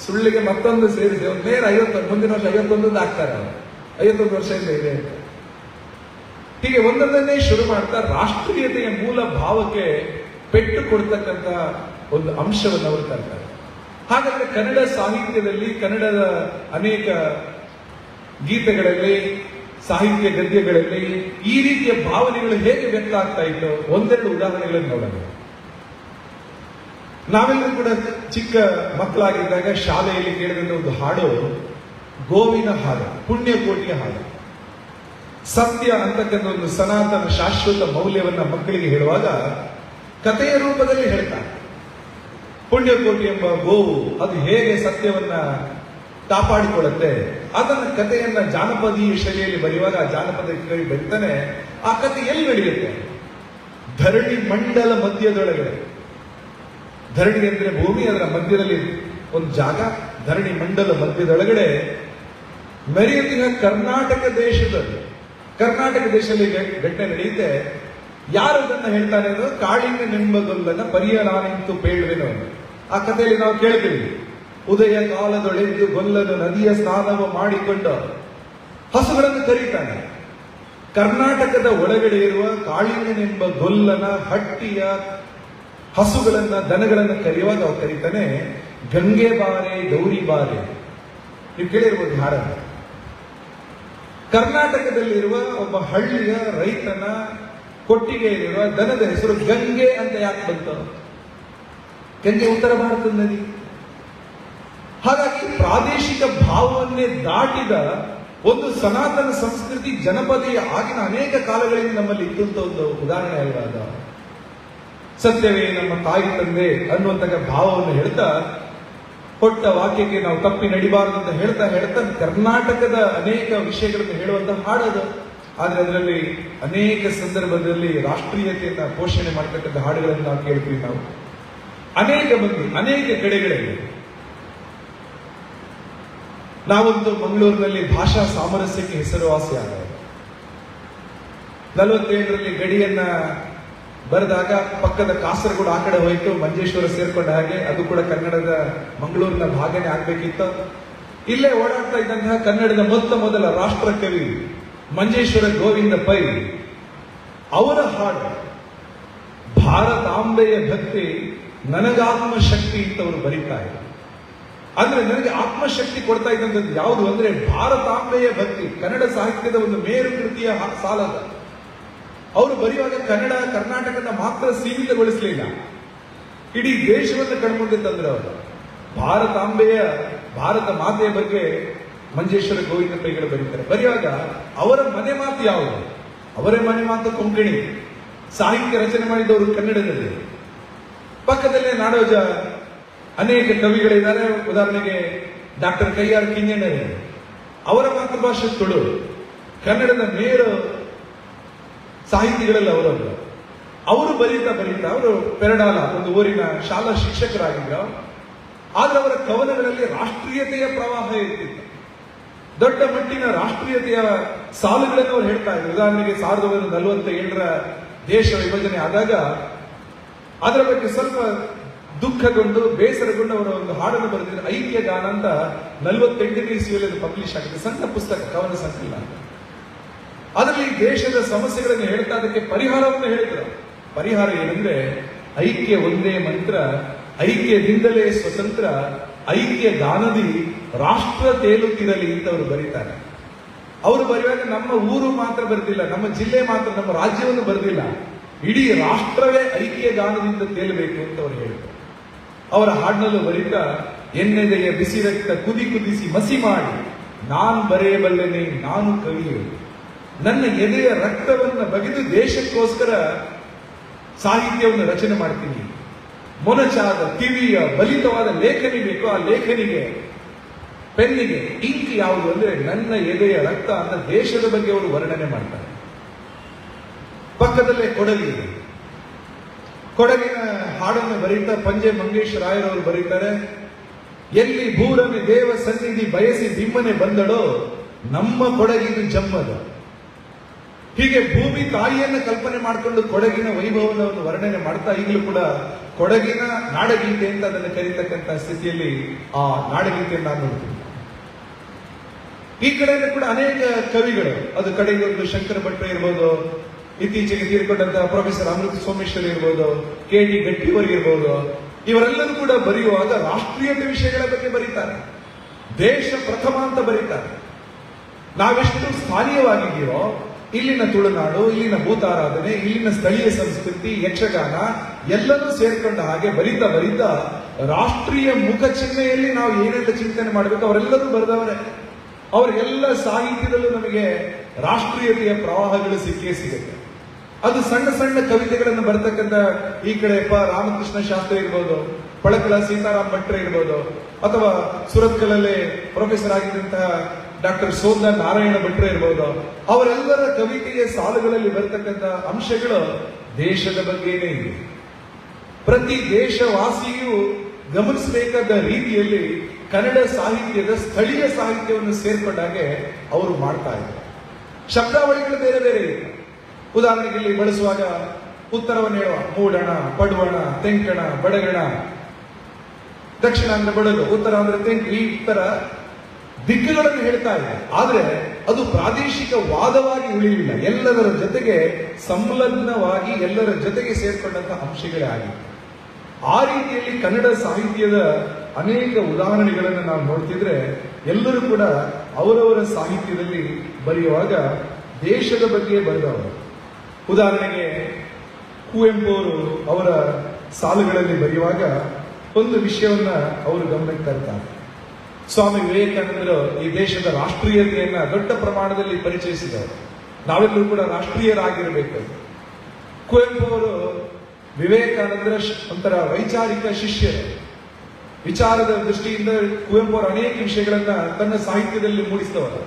Speaker 1: ಸುಳ್ಳಿಗೆ ಮತ್ತೊಂದು ಸೇರಿಸಿ ಒಂದು ನೇರ 50, ಮುಂದಿನ ವರ್ಷ 51 ಆಗ್ತಾರೆ ಅವರು, 51 ವರ್ಷದಿಂದ ಇದೆ ಅಂತ. ಹೀಗೆ ಒಂದೊಂದನ್ನೇ ಶುರು ಮಾಡ್ತಾ ರಾಷ್ಟ್ರೀಯತೆಯ ಮೂಲ ಭಾವಕ್ಕೆ ಪೆಟ್ಟು ಕೊಡ್ತಕ್ಕಂಥ ಒಂದು ಅಂಶವನ್ನು ಅವರು ತರ್ತಾರೆ. ಹಾಗಾದ್ರೆ ಕನ್ನಡ ಸಾಹಿತ್ಯದಲ್ಲಿ, ಕನ್ನಡದ ಅನೇಕ ಗೀತೆಗಳಲ್ಲಿ, ಸಾಹಿತ್ಯ ಗದ್ಯಗಳಲ್ಲಿ ಈ ರೀತಿಯ ಭಾವನೆಗಳು ಹೇಗೆ ವ್ಯಕ್ತ ಆಗ್ತಾ ಇತ್ತು, ಒಂದೆರಡು ಉದಾಹರಣೆಗಳನ್ನು ನೋಡೋಣ. ನಾವೆಲ್ಲರೂ ಕೂಡ ಚಿಕ್ಕ ಮಕ್ಕಳಾಗಿದ್ದಾಗ ಶಾಲೆಯಲ್ಲಿ ಕೇಳಿದಂತ ಒಂದು ಹಾಡು ಗೋವಿನ ಹಾಡು, ಪುಣ್ಯಕೋಟಿಯ ಹಾಡು. ಸತ್ಯ ಅಂತಕ್ಕಂಥ ಒಂದು ಸನಾತನ ಶಾಶ್ವತ ಮೌಲ್ಯವನ್ನ ಮಕ್ಕಳಿಗೆ ಹೇಳುವಾಗ ಕಥೆಯ ರೂಪದಲ್ಲಿ ಹೇಳ್ತಾರೆ. ಪುಣ್ಯಕೋಟಿ ಎಂಬ ಗೋವು ಅದು ಹೇಗೆ ಸತ್ಯವನ್ನ ಕಾಪಾಡಿಕೊಳ್ಳುತ್ತೆ, ಅದನ್ನ ಕಥೆಯನ್ನ ಜಾನಪದೀಯ ಶೈಲಿಯಲ್ಲಿ ಬರೆಯುವಾಗ ಆ ಜಾನಪದ ಕವಿ ಬರೀತಾನೆ, ಆ ಕಥೆ ಎಲ್ಲಿ ನಡೆಯುತ್ತೆ? ಧರಣಿ ಮಂಡಲ ಮಧ್ಯದೊಳಗಡೆ. ಧರಣಿ ಅಂದ್ರೆ ಭೂಮಿ, ಅದರ ಮಧ್ಯದಲ್ಲಿ ಒಂದು ಜಾಗ, ಧರಣಿ ಮಂಡಲ ಮಧ್ಯದೊಳಗಡೆ ಮೆರೆಯುತ್ತಿನ ಕರ್ನಾಟಕ ದೇಶದಲ್ಲಿ ಘಟನೆ ನಡೆಯುತ್ತೆ. ಯಾರು ಅದನ್ನ ಹೇಳ್ತಾನೆ ಅಂದ್ರೆ ಕಾಳಿಂಗ ನೆಂಬಗೊಲ್ಲನ ಪರಿಯ ನಾನಿಂತು ಪೇಳುವೆನು. ಆ ಕಥೆಯಲ್ಲಿ ನಾವು ಕೇಳ್ತೀವಿ, ಉದಯ ಕಾಲದೊಳೆದ್ದು ಗೊಲ್ಲನು ನದಿಯ ಸ್ನಾನವ ಮಾಡಿಕೊಂಡ ಹಸುಗಳನ್ನು ಕರೀತಾನೆ. ಕರ್ನಾಟಕದ ಒಳಗಡೆ ಇರುವ ಕಾಳಿಂಗನೆಂಬ ಗೊಲ್ಲನ ಹಟ್ಟಿಯ ಹಸುಗಳನ್ನ, ದನಗಳನ್ನ ಕರೆಯುವಾಗ ಅವ್ರು ಕರೀತಾನೆ ಗಂಗೆ ಬಾರೆ ಗೌರಿ ಬಾರೆ. ನೀವು ಕೇಳಿರ್ಬೋದು ಹಾಡನ್ನು. ಕರ್ನಾಟಕದಲ್ಲಿರುವ ಒಬ್ಬ ಹಳ್ಳಿಯ ರೈತನ ಕೊಟ್ಟಿಗೆಯಲ್ಲಿರುವ ದನದ ಹೆಸರು ಗಂಗೆ ಅಂತ ಯಾಕೆ ಬಂತು? ಗಂಗೆ ಉತ್ತರ ಭಾರತದ ನದಿ. ಹಾಗಾಗಿ ಪ್ರಾದೇಶಿಕ ಭಾವವನ್ನೇ ದಾಟಿದ ಒಂದು ಸನಾತನ ಸಂಸ್ಕೃತಿ ಜನಪದೀಯ ಆಗಿನ ಅನೇಕ ಕಾಲಗಳಿಂದ ನಮ್ಮಲ್ಲಿ ಇದ್ದಂತ ಒಂದು ಉದಾಹರಣೆ ಅಲ್ವಾ. ಸತ್ಯವೇ ನಮ್ಮ ತಾಯಿ ತಂದೆ ಅನ್ನುವಂತಹ ಭಾವವನ್ನು ಹೇಳ್ತಾ, ಕೊಟ್ಟ ವಾಕ್ಯಕ್ಕೆ ನಾವು ತಪ್ಪಿ ನಡಿಬಾರದು ಅಂತ ಹೇಳ್ತಾ ಕರ್ನಾಟಕದ ಅನೇಕ ವಿಷಯಗಳನ್ನು ಹೇಳುವಂತಹ ಹಾಡದು. ಆದ್ರೆ ಅದರಲ್ಲಿ ಅನೇಕ ಸಂದರ್ಭದಲ್ಲಿ ರಾಷ್ಟ್ರೀಯತೆಯನ್ನ ಪೋಷಣೆ ಮಾಡತಕ್ಕಂಥ ಹಾಡುಗಳನ್ನು ನಾವು ಕೇಳ್ತೀವಿ. ನಾವು ಅನೇಕ ಮಂದಿ ಅನೇಕ ಕಡೆಗಳಲ್ಲಿ, ನಾವಂತೂ ಮಂಗಳೂರಿನಲ್ಲಿ ಭಾಷಾ ಸಾಮರಸ್ಯಕ್ಕೆ ಹೆಸರುವಾಸಿಯಾದ 47ರಲ್ಲಿ ಗಡಿಯನ್ನ ಬರೆದಾಗ ಪಕ್ಕದ ಕಾಸರಗೋಡು ಆ ಕಡೆ ಹೋಯ್ತು, ಮಂಜೇಶ್ವರ ಸೇರ್ಕೊಂಡ ಹಾಗೆ ಅದು ಕೂಡ ಕನ್ನಡದ ಮಂಗಳೂರಿನ ಭಾಗನೇ ಆಗ್ಬೇಕಿತ್ತು. ಇಲ್ಲೇ ಓಡಾಡ್ತಾ ಇದ್ದಂತಹ ಕನ್ನಡದ ಮೊದಲ ರಾಷ್ಟ್ರ ಕವಿ ಮಂಜೇಶ್ವರ ಗೋವಿಂದ ಪೈ ಅವರ ಹಾಡು ಭಾರತಾಂಬೆಯ ಭಕ್ತಿ ನನಗಾತ್ಮಶಕ್ತಿ ಅಂತ ಅವರು ಬರೀತಾ ಇದ್ದಾರೆ. ಅಂದ್ರೆ ನನಗೆ ಆತ್ಮಶಕ್ತಿ ಕೊಡ್ತಾ ಇದ್ದಂಥದ್ದು ಯಾವುದು ಅಂದ್ರೆ ಭಾರತಾಂಬೆಯ ಭಕ್ತಿ. ಕನ್ನಡ ಸಾಹಿತ್ಯದ ಒಂದು ಮೇರು ಕೃತಿಯ ಸಾಲದ ಅವರು ಬರೆಯುವಾಗ ಕನ್ನಡ ಕರ್ನಾಟಕದ ಮಾತ್ರ ಸೀಮಿತಗೊಳಿಸಲಿಲ್ಲ, ಇಡೀ ದೇಶವನ್ನು ಕಣ್ಮುಂದೆ ತಂದ್ರು ಅವರು. ಭಾರತ ಮಾತೆಯ ಬಗ್ಗೆ ಮಂಜೇಶ್ವರ ಗೋವಿಂದ ಪೈಗಳು ಬರೀತಾರೆ. ಬರೆಯುವಾಗ ಅವರ ಮನೆ ಮಾತು ಯಾವುದು? ಅವರೇ ಮನೆ ಮಾತು ಕೊಂಕಣಿ. ಸಾಹಿತ್ಯ ರಚನೆ ಮಾಡಿದವರು ಕನ್ನಡದಲ್ಲಿ. ಪಕ್ಕದಲ್ಲೇ ನಾಡೋಜ ಅನೇಕ ಕವಿಗಳಿದ್ದಾರೆ. ಉದಾಹರಣೆಗೆ ಡಾಕ್ಟರ್ ಕೈಯಾರ್ ಕಿಂಜಣ್ಣರೇ, ಅವರ ಮಾತೃಭಾಷೆ ತುಳು. ಕನ್ನಡದ ಮೇರು ಸಾಹಿತಿಗಳಲ್ಲಿ ಅವರು ಬರೀತಾ ಅವರು ಪೆರಡಾಲ ಒಂದು ಊರಿನ ಶಾಲಾ ಶಿಕ್ಷಕರಾಗಿದ್ರು. ಆದ್ರೆ ಅವರ ಕವನಗಳಲ್ಲಿ ರಾಷ್ಟ್ರೀಯತೆಯ ಪ್ರವಾಹ ಇರ್ತಿತ್ತು. ದೊಡ್ಡ ಮಟ್ಟಿನ ರಾಷ್ಟ್ರೀಯತೆಯ ಸಾಲುಗಳನ್ನು ಅವರು ಹೇಳ್ತಾ ಇದ್ರು. ಉದಾಹರಣೆಗೆ 1947ರ ದೇಶ ವಿಭಜನೆ ಆದಾಗ ಅದರ ಬಗ್ಗೆ ಸ್ವಲ್ಪ ದುಃಖಗೊಂಡು ಬೇಸರಗೊಂಡು ಅವರ ಒಂದು ಹಾಡನ್ನು ಬರೆದಿದ್ರು, ಐಕ್ಯ ಗಾನ ಅಂತ. 48ನೇ ಇಸ್ವಿಯಲ್ಲಿ ಪಬ್ಲಿಷ್ ಆಗಿದೆ, ಸಣ್ಣ ಪುಸ್ತಕ, ಕವನ ಸಂಕಲನ. ಅದರಲ್ಲಿ ದೇಶದ ಸಮಸ್ಯೆಗಳನ್ನು ಹೇಳ್ತಾ ಅದಕ್ಕೆ ಪರಿಹಾರವನ್ನು ಹೇಳಿದ್ರು. ಪರಿಹಾರ ಏನಂದ್ರೆ ಐಕ್ಯ ಒಂದೇ ಮಂತ್ರ, ಐಕ್ಯದಿಂದಲೇ ಸ್ವತಂತ್ರ, ಐಕ್ಯ ಗಾನದಿ ರಾಷ್ಟ್ರ ತೇಲುತ್ತಿರಲಿ ಅಂತ ಅವರು ಬರೀತಾರೆ. ಅವರು ಬರೆಯುವಾಗ ನಮ್ಮ ಊರು ಮಾತ್ರ ಬರೆದಿಲ್ಲ, ನಮ್ಮ ಜಿಲ್ಲೆ ಮಾತ್ರ, ನಮ್ಮ ರಾಜ್ಯವನ್ನು ಬರೆದಿಲ್ಲ, ಇಡೀ ರಾಷ್ಟ್ರವೇ ಐಕ್ಯ ಗಾನದಿಂದ ತೇಲಬೇಕು ಅಂತ ಅವರು ಹೇಳಿದರು. ಅವರ ಹಾಡಿನಲ್ಲೂ ಬರೀತಾ ಎನ್ನೆದೆಯ ಬಿಸಿ ರಕ್ತ ಕುದಿಸಿ ಮಸಿ ಮಾಡಿ ನಾನು ಬರೆಯಬಲ್ಲೆನೆ, ನಾನು ಕವಿಯು. ನನ್ನ ಎದೆಯ ರಕ್ತವನ್ನು ಬಗೆದು ದೇಶಕ್ಕೋಸ್ಕರ ಸಾಹಿತ್ಯವನ್ನು ರಚನೆ ಮಾಡ್ತೀನಿ. ಮೊನಚಾದ ಕಿವಿಯ ಬಲಿತವಾದ ಲೇಖನಿ ಬೇಕು. ಆ ಲೇಖನಿಗೆ, ಪೆನ್ನಿಗೆ ಇಂಕ್ ಯಾವುದು ಅಂದ್ರೆ ನನ್ನ ಎದೆಯ ರಕ್ತ ಅಂತ ದೇಶದ ಬಗ್ಗೆ ಅವರು ವರ್ಣನೆ ಮಾಡ್ತಾರೆ. ಪಕ್ಕದಲ್ಲೇ ಕೊಡಗಿದೆ. ಕೊಡಗಿನ ಹಾಡನ್ನು ಬರೀತಾ ಪಂಜೆ ಮಂಗೇಶ್ ರಾಯರವರು ಬರೀತಾರೆ, ಎಲ್ಲಿ ಭೂರಮೆ ದೇವ ಸನ್ನಿಧಿ ಬಯಸಿ ದಿಮ್ಮನೆ ಬಂದಳೋ ನಮ್ಮ ಕೊಡಗಿನ ಜಮ್ಮದ. ಹೀಗೆ ಭೂಮಿ ತಾಯಿಯನ್ನು ಕಲ್ಪನೆ ಮಾಡಿಕೊಂಡು ಕೊಡಗಿನ ವೈಭವವನ್ನು ವರ್ಣನೆ ಮಾಡ್ತಾ ಈಗಲೂ ಕೂಡ ಕೊಡಗಿನ ನಾಡಗೀತೆ ಅಂತ ಅದನ್ನು ಕರೀತಕ್ಕಂಥ ಸ್ಥಿತಿಯಲ್ಲಿ ಆ ನಾಡಗೀತೆಯನ್ನು ನಾನು ನೋಡ್ತೀನಿ. ಈ ಕಡೆಯಿಂದ ಕೂಡ ಅನೇಕ ಕವಿಗಳು, ಅದು ಕಡೆಗೆ ಒಂದು ಶಂಕರ ಭಟ್ರು ಇರ್ಬೋದು, ಇತ್ತೀಚೆಗೆ ತೀರಿಕೊಂಡಂತಹ ಪ್ರೊಫೆಸರ್ ಅಮೃತ ಸೋಮೇಶ್ವರ್ ಇರ್ಬೋದು, KT ಗಟ್ಟಿಯವರ್ ಇರ್ಬೋದು, ಇವರೆಲ್ಲರೂ ಕೂಡ ಬರೆಯುವಾಗ ರಾಷ್ಟ್ರೀಯತೆ ವಿಷಯಗಳ ಬಗ್ಗೆ ಬರೀತಾರೆ. ದೇಶ ಪ್ರಥಮ ಅಂತ ಬರೀತಾರೆ. ನಾವೆಷ್ಟು ಸ್ಥಾನೀಯವಾಗಿದೆಯೋ ಇಲ್ಲಿನ ತುಳುನಾಡು, ಇಲ್ಲಿನ ಭೂತಾರಾಧನೆ, ಇಲ್ಲಿನ ಸ್ಥಳೀಯ ಸಂಸ್ಕೃತಿ, ಯಕ್ಷಗಾನ ಎಲ್ಲನೂ ಸೇರ್ಕೊಂಡ ಹಾಗೆ ಬರೀತಾ ಬರೀತಾ ರಾಷ್ಟ್ರೀಯ ಮುಖ ಚಿಹ್ನೆಯಲ್ಲಿ ನಾವು ಏನೆಲ್ಲ ಚಿಂತನೆ ಮಾಡಬೇಕು ಅವರೆಲ್ಲರೂ ಬರೆದವರೇ. ಅವರೆಲ್ಲ ಸಾಹಿತ್ಯದಲ್ಲೂ ನಮಗೆ ರಾಷ್ಟ್ರೀಯತೆಯ ಪ್ರವಾಹಗಳು ಸಿಕ್ಕೇ ಸಿಗುತ್ತೆ. ಅದು ಸಣ್ಣ ಸಣ್ಣ ಕವಿತೆಗಳನ್ನು ಬರ್ತಕ್ಕಂಥ ಈ ಕಡೆ ರಾಮಕೃಷ್ಣ ಶಾಸ್ತ್ರಿ ಇರ್ಬೋದು, ಪಳಕಲ ಸೀತಾರಾಮ್ ಭಟ್ರೆ ಇರ್ಬೋದು, ಅಥವಾ ಸುರತ್ಕಲಲ್ಲಿ ಪ್ರೊಫೆಸರ್ ಆಗಿದ್ದಂತಹ ಡಾಕ್ಟರ್ ಸೋಂದ ನಾರಾಯಣ ಭಟ್ರೆ ಇರ್ಬೋದು, ಅವರೆಲ್ಲರ ಕವಿತೆಯ ಸಾಲುಗಳಲ್ಲಿ ಬರ್ತಕ್ಕಂಥ ಅಂಶಗಳು ದೇಶದ ಬಗ್ಗೆನೇ ಇದೆ. ಪ್ರತಿ ದೇಶವಾಸಿಯೂ ಗಮನಿಸಬೇಕಾದ ರೀತಿಯಲ್ಲಿ ಕನ್ನಡ ಸಾಹಿತ್ಯದ ಸ್ಥಳೀಯ ಸಾಹಿತ್ಯವನ್ನು ಸೇರ್ಕೊಂಡಾಗೆ ಅವರು ಮಾಡ್ತಾ ಇದ್ದಾರೆ. ಶಬ್ದಾವಳಿಗಳು ಬೇರೆ ಬೇರೆ ಇದೆ. ಉದಾಹರಣೆಗೆ ಇಲ್ಲಿ ಬಳಸುವಾಗ ಉತ್ತರವನ್ನು ಹೇಳುವ ಮೂಡಣ, ಪಡುವಣ, ತೆಂಕಣ, ಬಡಗಣ, ದಕ್ಷಿಣ ಅಂದ್ರೆ ಬಡಗು, ಉತ್ತರ ಅಂದ್ರೆ ತೆಂಕು, ಈ ತರ ದಿಕ್ಕುಗಳನ್ನು ಹೇಳ್ತಾ ಇದೆ. ಆದ್ರೆ ಅದು ಪ್ರಾದೇಶಿಕ ವಾದವಾಗಿ ಉಳಿಲಿಲ್ಲ, ಎಲ್ಲದರ ಜೊತೆಗೆ ಸಂಲಗ್ನವಾಗಿ ಎಲ್ಲರ ಜೊತೆಗೆ ಸೇರ್ಕೊಂಡಂತಹ ಅಂಶಗಳೇ ಆಗಿದೆ. ಆ ರೀತಿಯಲ್ಲಿ ಕನ್ನಡ ಸಾಹಿತ್ಯದ ಅನೇಕ ಉದಾಹರಣೆಗಳನ್ನು ನಾವು ನೋಡ್ತಿದ್ರೆ ಎಲ್ಲರೂ ಕೂಡ ಅವರವರ ಸಾಹಿತ್ಯದಲ್ಲಿ ಬರೆಯುವಾಗ ದೇಶದ ಬಗ್ಗೆ ಬರೆದವರು. ಉದಾಹರಣೆಗೆ ಕುವೆಂಪು ಅವರು ಅವರ ಸಾಲುಗಳಲ್ಲಿ ಬರೆಯುವಾಗ ಒಂದು ವಿಷಯವನ್ನ ಅವರು ಗಮನಕ್ಕೆ ತರ್ತಾರೆ. ಸ್ವಾಮಿ ವಿವೇಕಾನಂದರು ಈ ದೇಶದ ರಾಷ್ಟ್ರೀಯತೆಯನ್ನ ದೊಡ್ಡ ಪ್ರಮಾಣದಲ್ಲಿ ಪರಿಚಯಿಸಿದರು. ನಾವೆಲ್ಲರೂ ಕೂಡ ರಾಷ್ಟ್ರೀಯರಾಗಿರಬೇಕು. ಕುವೆಂಪು ಅವರು ವಿವೇಕಾನಂದರ ಒಂಥರ ವೈಚಾರಿಕ ಶಿಷ್ಯರು. ವಿಚಾರದ ದೃಷ್ಟಿಯಿಂದ ಕುವೆಂಪು ಅವರು ಅನೇಕ ವಿಷಯಗಳನ್ನ ತನ್ನ ಸಾಹಿತ್ಯದಲ್ಲಿ ಮೂಡಿಸಿದವರು.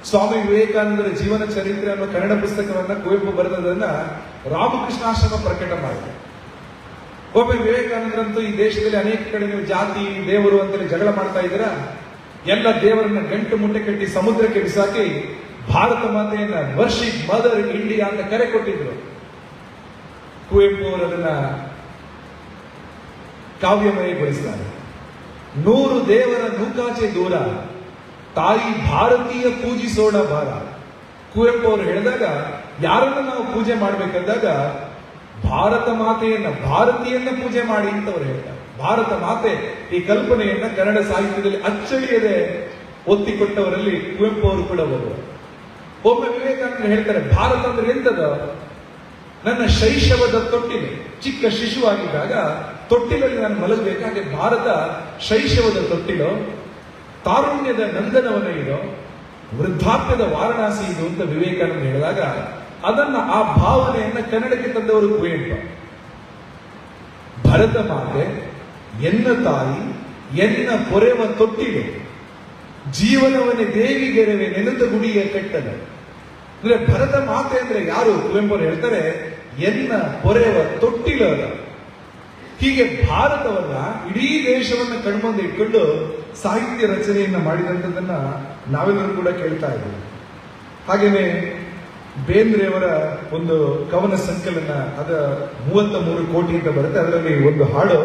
Speaker 1: ಸ್ವಾಮಿ ವಿವೇಕಾನಂದರ ಜೀವನ ಚರಿತ್ರೆ ಅನ್ನೋ ಕನ್ನಡ ಪುಸ್ತಕವನ್ನ ಕುವೆಂಪು ಬರೆದದನ್ನ ರಾಮಕೃಷ್ಣಾಶ್ರಮ ಪ್ರಕಟ ಮಾಡಿದೆ. ಒಬ್ಬ ವಿವೇಕಾನಂದರಂತೂ ಈ ದೇಶದಲ್ಲಿ ಅನೇಕ ಕಡೆ ನೀವು ಜಾತಿ ದೇವರು ಅಂತೇಳಿ ಜಗಳ ಮಾಡ್ತಾ ಇದ್ದೀರಾ, ಎಲ್ಲ ದೇವರನ್ನ ಗಂಟು ಮುಟ್ಟೆ ಕಟ್ಟಿ ಸಮುದ್ರಕ್ಕೆ ಬಿಸಾಕಿ ಭಾರತ ಮಾತೆಯನ್ನ ವರ್ಷಿಪ್ ಮದರ್ ಇಂಡಿಯಾ ಅಂತ ಕರೆ ಕೊಟ್ಟಿದ್ರು. ಕುವೆಂಪು ಅವರು ಅದನ್ನ ಕಾವ್ಯಮಯಗೊಳಿಸ್ತಾರೆ. 100 ದೇವರ ನೂಕಾಚೆ ದೂರ, ತಾಯಿ ಭಾರತೀಯ ಪೂಜಿಸೋಣ ಭಾರ. ಕುವೆಂಪು ಅವರು ಹೇಳಿದಾಗ ಯಾರನ್ನ ನಾವು ಪೂಜೆ ಮಾಡ್ಬೇಕಂದಾಗ ಭಾರತ ಮಾತೆಯನ್ನ, ಭಾರತೀಯನ್ನ ಪೂಜೆ ಮಾಡಿ ಅಂತ ಅವರು ಹೇಳ್ತಾರೆ. ಭಾರತ ಮಾತೆ ಈ ಕಲ್ಪನೆಯನ್ನ ಕನ್ನಡ ಸಾಹಿತ್ಯದಲ್ಲಿ ಅಚ್ಚಳಿಯದೆ ಒತ್ತಿಕೊಟ್ಟವರಲ್ಲಿ ಕುವೆಂಪು ಅವರು ಕೂಡ ಒಬ್ಬರು. ಒಮ್ಮೆ ವಿವೇಕಾನಂದರು ಹೇಳ್ತಾರೆ, ಭಾರತ ಅಂದ್ರೆ ಎಂತದ? ನನ್ನ ಶೈಶವದ ತೊಟ್ಟಿಲು, ಚಿಕ್ಕ ಶಿಶುವಾಗಿದ್ದಾಗ ತೊಟ್ಟಿಲಲ್ಲಿ ನಾನು ಮಲಗಬೇಕು, ಹಾಗೆ ಭಾರತ ಶೈಶವದ ತೊಟ್ಟಿಲು, ತಾರುಣ್ಯದ ನಂದನವನ ಇದು, ವೃದ್ಧಾಪ್ಯದ ವಾರಣಾಸಿ ಇದು ಅಂತ ವಿವೇಕಾನಂದ ಹೇಳಿದಾಗ ಅದನ್ನ, ಆ ಭಾವನೆಯನ್ನ ಕನ್ನಡಕ್ಕೆ ತಂದವರು ಕುವೆಂಪು. ಭರತ ಮಾತೆ ಎನ್ನ ತಾಯಿ ಎನ್ನ ಪೊರೆವ ತೊಟ್ಟಿಲು, ಜೀವನವನ್ನೇ ದೇವಿಗೆರವೆ ನೆನೆದ ಗುಡಿಯ ಕಟ್ಟದ. ಅಂದ್ರೆ ಭರತ ಮಾತೆ ಅಂದ್ರೆ ಯಾರು? ಕುವೆಂಪು ಹೇಳ್ತಾರೆ, ಎನ್ನ ಪೊರೆವ ತೊಟ್ಟಿಲು ಅದ. ಹೀಗೆ ಭಾರತವನ್ನ, ಇಡೀ ದೇಶವನ್ನ ಕಣ್ಮುಂದೆ ಇಟ್ಕೊಂಡು ಸಾಹಿತ್ಯ ರಚನೆಯನ್ನ ಮಾಡಿದಂಥದ್ದನ್ನ ನಾವೆಲ್ಲರೂ ಕೂಡ ಕೇಳ್ತಾ ಇದ್ದೀವಿ. ಹಾಗೇನೆ ಬೇಂದ್ರೆಯವರ ಒಂದು ಕವನ ಸಂಕಲನ, ಅದ 33 ಕೋಟಿ ಅಂತ ಬರುತ್ತೆ. ಅದರಲ್ಲಿ ಒಂದು ಹಾಡು,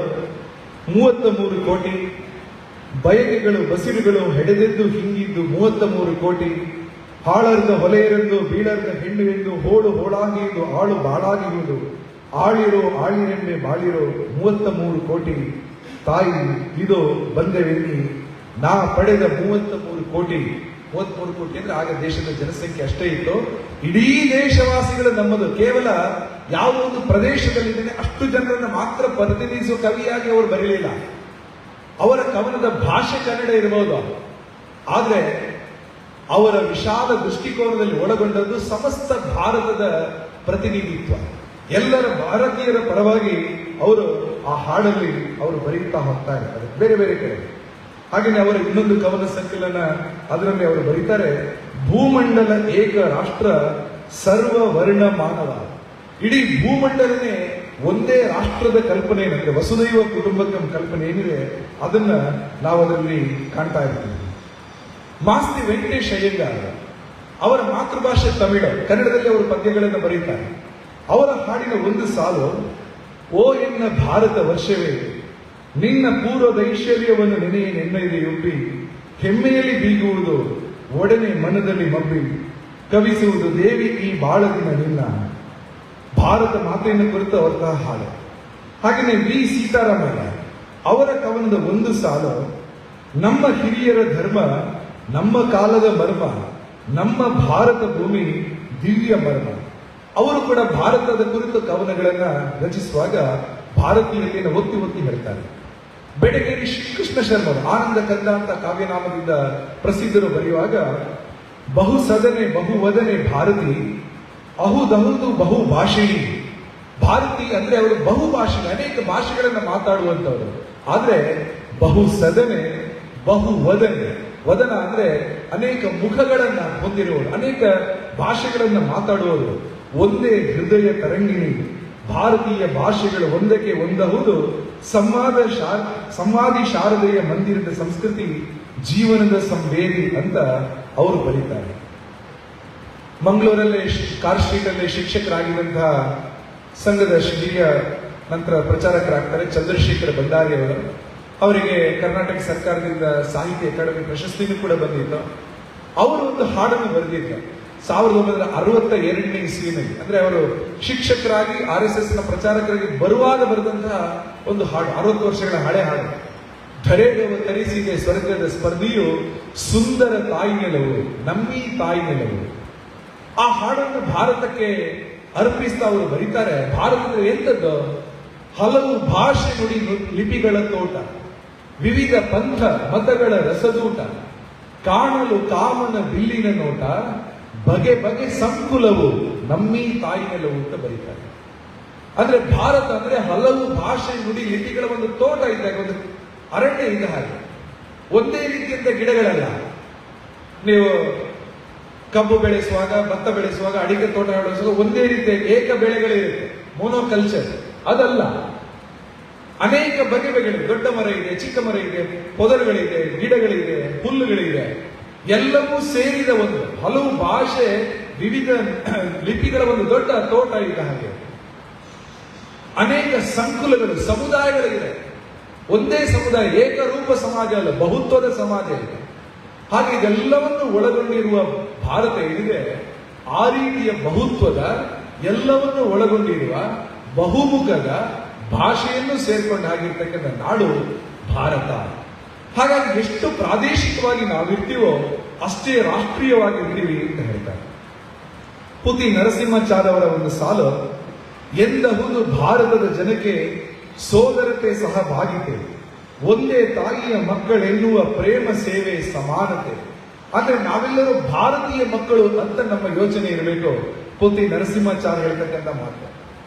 Speaker 1: 33 ಕೋಟಿ ಬಯಕೆಗಳು ಬಸಿರುಗಳು ಹೆಡೆದೆದ್ದು ಹಿಂಗಿದ್ದು 33 ಕೋಟಿ, ಹಾಳರ್ದ ಹೊಲೆಯರೆಂದು ಬೀಳರ್ದ ಹೆಣ್ಣು ಎಂದು ಹೋಳು ಹೋಳಾಗಿದ್ದು ಆಳು ಬಾಳಾಗಿರುವುದು, ಆಳಿರೋ ಆಳಿರೆಂಬೆ ಬಾಳಿರೋ 33 ಕೋಟಿ, ತಾಯಿ ಇದು ಬಂದೆವೆನ್ನಿ ನಾ ಪಡೆದ 33 ಕೋಟಿ. 33 ಕೋಟಿ ಅಂದ್ರೆ ಆಗ ದೇಶದ ಜನಸಂಖ್ಯೆ ಅಷ್ಟೇ ಇತ್ತು. ಇಡೀ ದೇಶವಾಸಿಗಳು ನಮ್ಮದು. ಕೇವಲ ಯಾವ ಒಂದು ಪ್ರದೇಶದಲ್ಲಿದ್ದೇನೆ ಅಷ್ಟು ಜನರನ್ನು ಮಾತ್ರ ಪ್ರತಿನಿಧಿಸುವ ಕವಿಯಾಗಿ ಅವರು ಬರಲಿಲ್ಲ. ಅವರ ಕವನದ ಭಾಷೆ ಕನ್ನಡ ಇರಬಹುದು, ಆದ್ರೆ ಅವರ ವಿಶಾಲ ದೃಷ್ಟಿಕೋನದಲ್ಲಿ ಒಳಗೊಂಡದ್ದು ಸಮಸ್ತ ಭಾರತದ ಪ್ರತಿನಿಧಿತ್ವ. ಎಲ್ಲರ ಭಾರತೀಯರ ಪರವಾಗಿ ಅವರು ಆ ಹಾಡಲ್ಲಿ ಅವರು ಬರೀತಾ ಹೋಗ್ತಾ ಇರ್ತಾರೆ ಬೇರೆ ಬೇರೆ ಕಡೆ. ಹಾಗೆಯೇ ಅವರ ಇನ್ನೊಂದು ಕವನ ಸಂಕಲನ, ಅದರಲ್ಲಿ ಅವರು ಬರೀತಾರೆ, ಭೂಮಂಡಲ ಏಕ ರಾಷ್ಟ್ರ ಸರ್ವ ವರ್ಣ ಮಾನವ. ಇಡೀ ಭೂಮಂಡಲನೇ ಒಂದೇ ರಾಷ್ಟ್ರದ ಕಲ್ಪನೆ ಏನಿದೆ, ವಸುದೈವ ಕುಟುಂಬಕಂ ಕಲ್ಪನೆ ಏನಿದೆ, ಅದನ್ನ ನಾವು ಅದರಲ್ಲಿ ಕಾಣ್ತಾ ಇರ್ತೀವಿ. ಮಾಸ್ತಿ ವೆಂಕಟೇಶ್ ಅಯ್ಯಂಗಾರ್, ಅವರ ಮಾತೃಭಾಷೆ ತಮಿಳು, ಕನ್ನಡದಲ್ಲಿ ಅವರು ಪದ್ಯಗಳನ್ನು ಬರೀತಾರೆ. ಅವರ ಹಾಡಿನ ಒಂದು ಸಾಲು, ಓ ಎನ್ನ ಭಾರತ ವರ್ಷವೇ, ನಿನ್ನ ಪೂರ್ವದ ಐಶ್ವರ್ಯವನ್ನು ನೆನೆಯದೆ ಒಪ್ಪಿ, ಹೆಮ್ಮೆಯಲ್ಲಿ ಬೀಗುವುದು ಒಡನೆ ಮನದಲ್ಲಿ ಮಬ್ಬಿ, ಕವಿಸುವುದು ದೇವಿ ಈ ಬಾಳದಿನ ನಿನ್ನ. ಭಾರತ ಮಾತೆಯನ್ನು ಕುರಿತು ಅವರ ಹಾಡು. ಹಾಗೆಯೇ ವಿ ಸೀತಾರಾಮಯ್ಯ ಅವರ ಕವನದ ಒಂದು ಸಾಲು, ನಮ್ಮ ಹಿರಿಯರ ಧರ್ಮ ನಮ್ಮ ಕಾಲದ ಮರ್ಮ, ನಮ್ಮ ಭಾರತ ಭೂಮಿ ದಿವ್ಯ ಮರ್ಮ. ಅವರು ಕೂಡ ಭಾರತದ ಕುರಿತು ಕವನಗಳನ್ನ ರಚಿಸುವಾಗ ಭಾರತೀಯತೆಯನ್ನು ಒತ್ತಿ ಒತ್ತಿ ಹೇಳ್ತಾರೆ. ಬೆಡಗೇರಿ ಶ್ರೀಕೃಷ್ಣ ಶರ್ಮರು ಆನಂದ ಕಂದ ಅಂತ ಕಾವ್ಯನಾಮದಿಂದ ಪ್ರಸಿದ್ಧರು ಬರೆಯುವಾಗ, ಬಹು ಸದನೆ ಬಹುವದನೆ ಭಾರತಿ ಅಹುದಹುದು ಬಹು ಭಾಷಿಣಿ. ಭಾರತಿ ಅಂದ್ರೆ ಅವರು ಬಹು ಭಾಷೆ, ಅನೇಕ ಭಾಷೆಗಳನ್ನ ಮಾತಾಡುವಂತವರು. ಆದ್ರೆ ಬಹು ಸದನೆ ಬಹು ವದನೆ, ವದನ ಅಂದ್ರೆ ಅನೇಕ ಮುಖಗಳನ್ನ ಹೊಂದಿರುವವರು, ಅನೇಕ ಭಾಷೆಗಳನ್ನ ಮಾತಾಡುವವರು. ಒಂದೇ ಹೃದಯ ತರಂಗಿಣಿ, ಭಾರತೀಯ ಭಾಷೆಗಳು ಒಂದಕ್ಕೆ ಒಂದಹುದು, ಸಂವಾದಿ ಶಾರದೆಯ ಮಂದಿರದ ಸಂಸ್ಕೃತಿ ಜೀವನದ ಸಂವೇದಿ ಅಂತ ಅವರು ಬರೀತಾರೆ. ಮಂಗಳೂರಲ್ಲೇ ಕಾರ್ ಸ್ಟ್ರೀಟ್ ಅಲ್ಲಿ ಶಿಕ್ಷಕರಾಗಿದ್ದಂತಹ ಸಂಘದ ಹಿರಿಯ ನಂತರ ಪ್ರಚಾರಕರಾಗ್ತಾರೆ ಚಂದ್ರಶೇಖರ್ ಭಂಡಾರಿ ಅವರು. ಅವರಿಗೆ ಕರ್ನಾಟಕ ಸರ್ಕಾರದಿಂದ ಸಾಹಿತ್ಯ ಅಕಾಡೆಮಿ ಪ್ರಶಸ್ತಿನೂ ಕೂಡ ಬಂದಿತ್ತು. ಅವರು ಒಂದು ಹಾಡನ್ನು ಬರೆದಿದ್ದರು 1962 ಇಸ್ವಿನಲ್ಲಿ. ಅಂದ್ರೆ ಅವರು ಶಿಕ್ಷಕರಾಗಿ RSS ನ ಪ್ರಚಾರಕರಾಗಿ ಬರುವಾಗ ಬರೆದಂತಹ ಒಂದು ಹಾಡು, 60 ವರ್ಷಗಳ ಹಳೆ ಹಾಡು. ಧರೆಗವ ತರಿಸಿದೆ ಸ್ವರ್ಗದ ಸ್ಪರ್ಧಿಯು, ಸುಂದರ ತಾಯಿ ನೆಲವು ನಮ್ಮೀ ತಾಯಿ ನೆಲವು. ಆ ಹಾಡನ್ನು ಭಾರತಕ್ಕೆ ಅರ್ಪಿಸ್ತಾ ಅವರು ಬರೀತಾರೆ, ಭಾರತದ ಎಂಥದ್ದು, ಹಲವು ಭಾಷೆ ನುಡಿ ಲಿಪಿಗಳ ತೋಟ, ವಿವಿಧ ಪಂಥ ಮತಗಳ ರಸದೂಟ, ಕಾಣಲು ಕಾಮನ ಬಿಲ್ಲಿನ ನೋಟ, ಬಗೆ ಬಗೆ ಸಂಕುಲವು ನಮ್ಮೀ ತಾಯಿ ನೆಲವು ಅಂತ ಬರೀತಾರೆ. ಅಂದ್ರೆ ಭಾರತ ಅಂದ್ರೆ ಹಲವು ಭಾಷೆ ನುಡಿ ಲಿಪಿಗಳ ಒಂದು ತೋಟ ಇದ್ದಾಗ, ಒಂದು ಅರಣ್ಯ ಇದ್ದ ಹಾಗೆ. ಒಂದೇ ರೀತಿಯಂತ ಗಿಡಗಳಲ್ಲ. ನೀವು ಕಬ್ಬು ಬೆಳೆಸುವಾಗ, ಭತ್ತ ಬೆಳೆಸುವಾಗ, ಅಡಿಕೆ ತೋಟ ಬೆಳೆಸುವಾಗ ಒಂದೇ ರೀತಿಯ ಏಕ ಬೆಳೆಗಳಿರುತ್ತೆ, ಮೋನೋಕಲ್ಚರ್. ಅದಲ್ಲ, ಅನೇಕ ಬಗೆ ಬಗೆಗಳು, ದೊಡ್ಡ ಮರ ಇದೆ, ಚಿಕ್ಕ ಮರ ಇದೆ, ಪೊದರುಗಳಿದೆ, ಗಿಡಗಳಿದೆ, ಹುಲ್ಲುಗಳಿದೆ, ಎಲ್ಲವೂ ಸೇರಿದ ಒಂದು ಹಲವು ಭಾಷೆ ವಿವಿಧ ಲಿಪಿಗಳ ಒಂದು ದೊಡ್ಡ ತೋಟ ಇದ್ದ ಹಾಗೆ. ಅನೇಕ ಸಂಕುಲಗಳು, ಸಮುದಾಯಗಳಿದೆ. ಒಂದೇ ಸಮುದಾಯ, ಏಕರೂಪ ಸಮಾಜ ಅಲ್ಲ, ಬಹುತ್ವದ ಸಮಾಜ ಇದೆ. ಹಾಗೆ ಇದೆಲ್ಲವನ್ನು ಒಳಗೊಂಡಿರುವ ಭಾರತ ಏನಿದೆ, ಆ ರೀತಿಯ ಬಹುತ್ವದ ಎಲ್ಲವನ್ನು ಒಳಗೊಂಡಿರುವ ಬಹುಮುಖದ ಭಾಷೆಯನ್ನು ಸೇರ್ಕೊಂಡು ಆಗಿರ್ತಕ್ಕಂಥ ನಾಡು ಭಾರತ. ಹಾಗಾಗಿ ಎಷ್ಟು ಪ್ರಾದೇಶಿಕವಾಗಿ ನಾವಿರ್ತೀವೋ ಅಷ್ಟೇ ರಾಷ್ಟ್ರೀಯವಾಗಿ ಇರ್ತೀವಿ ಅಂತ ಹೇಳ್ತಾರೆ. ಪುತಿ ನರಸಿಂಹಾಚಾರ್ಯ ಅವರ ಒಂದು ಸಾಲು, ಎಂದಹುದು ಭಾರತದ ಜನಕ್ಕೆ ಸೋದರತೆ ಸಹಭಾಗಿತೆ, ಒಂದೇ ತಾಯಿಯ ಮಕ್ಕಳೆನ್ನುವ ಪ್ರೇಮ ಸೇವೆ ಸಮಾನತೆ. ಅಂದ್ರೆ ನಾವೆಲ್ಲರೂ ಭಾರತೀಯ ಮಕ್ಕಳು ಅಂತ ನಮ್ಮ ಯೋಚನೆ ಇರಬೇಕು. ಪುತಿ ನರಸಿಂಹಾಚಾರ್ಯ ಹೇಳ್ತಕ್ಕಂಥ ಮಾತು.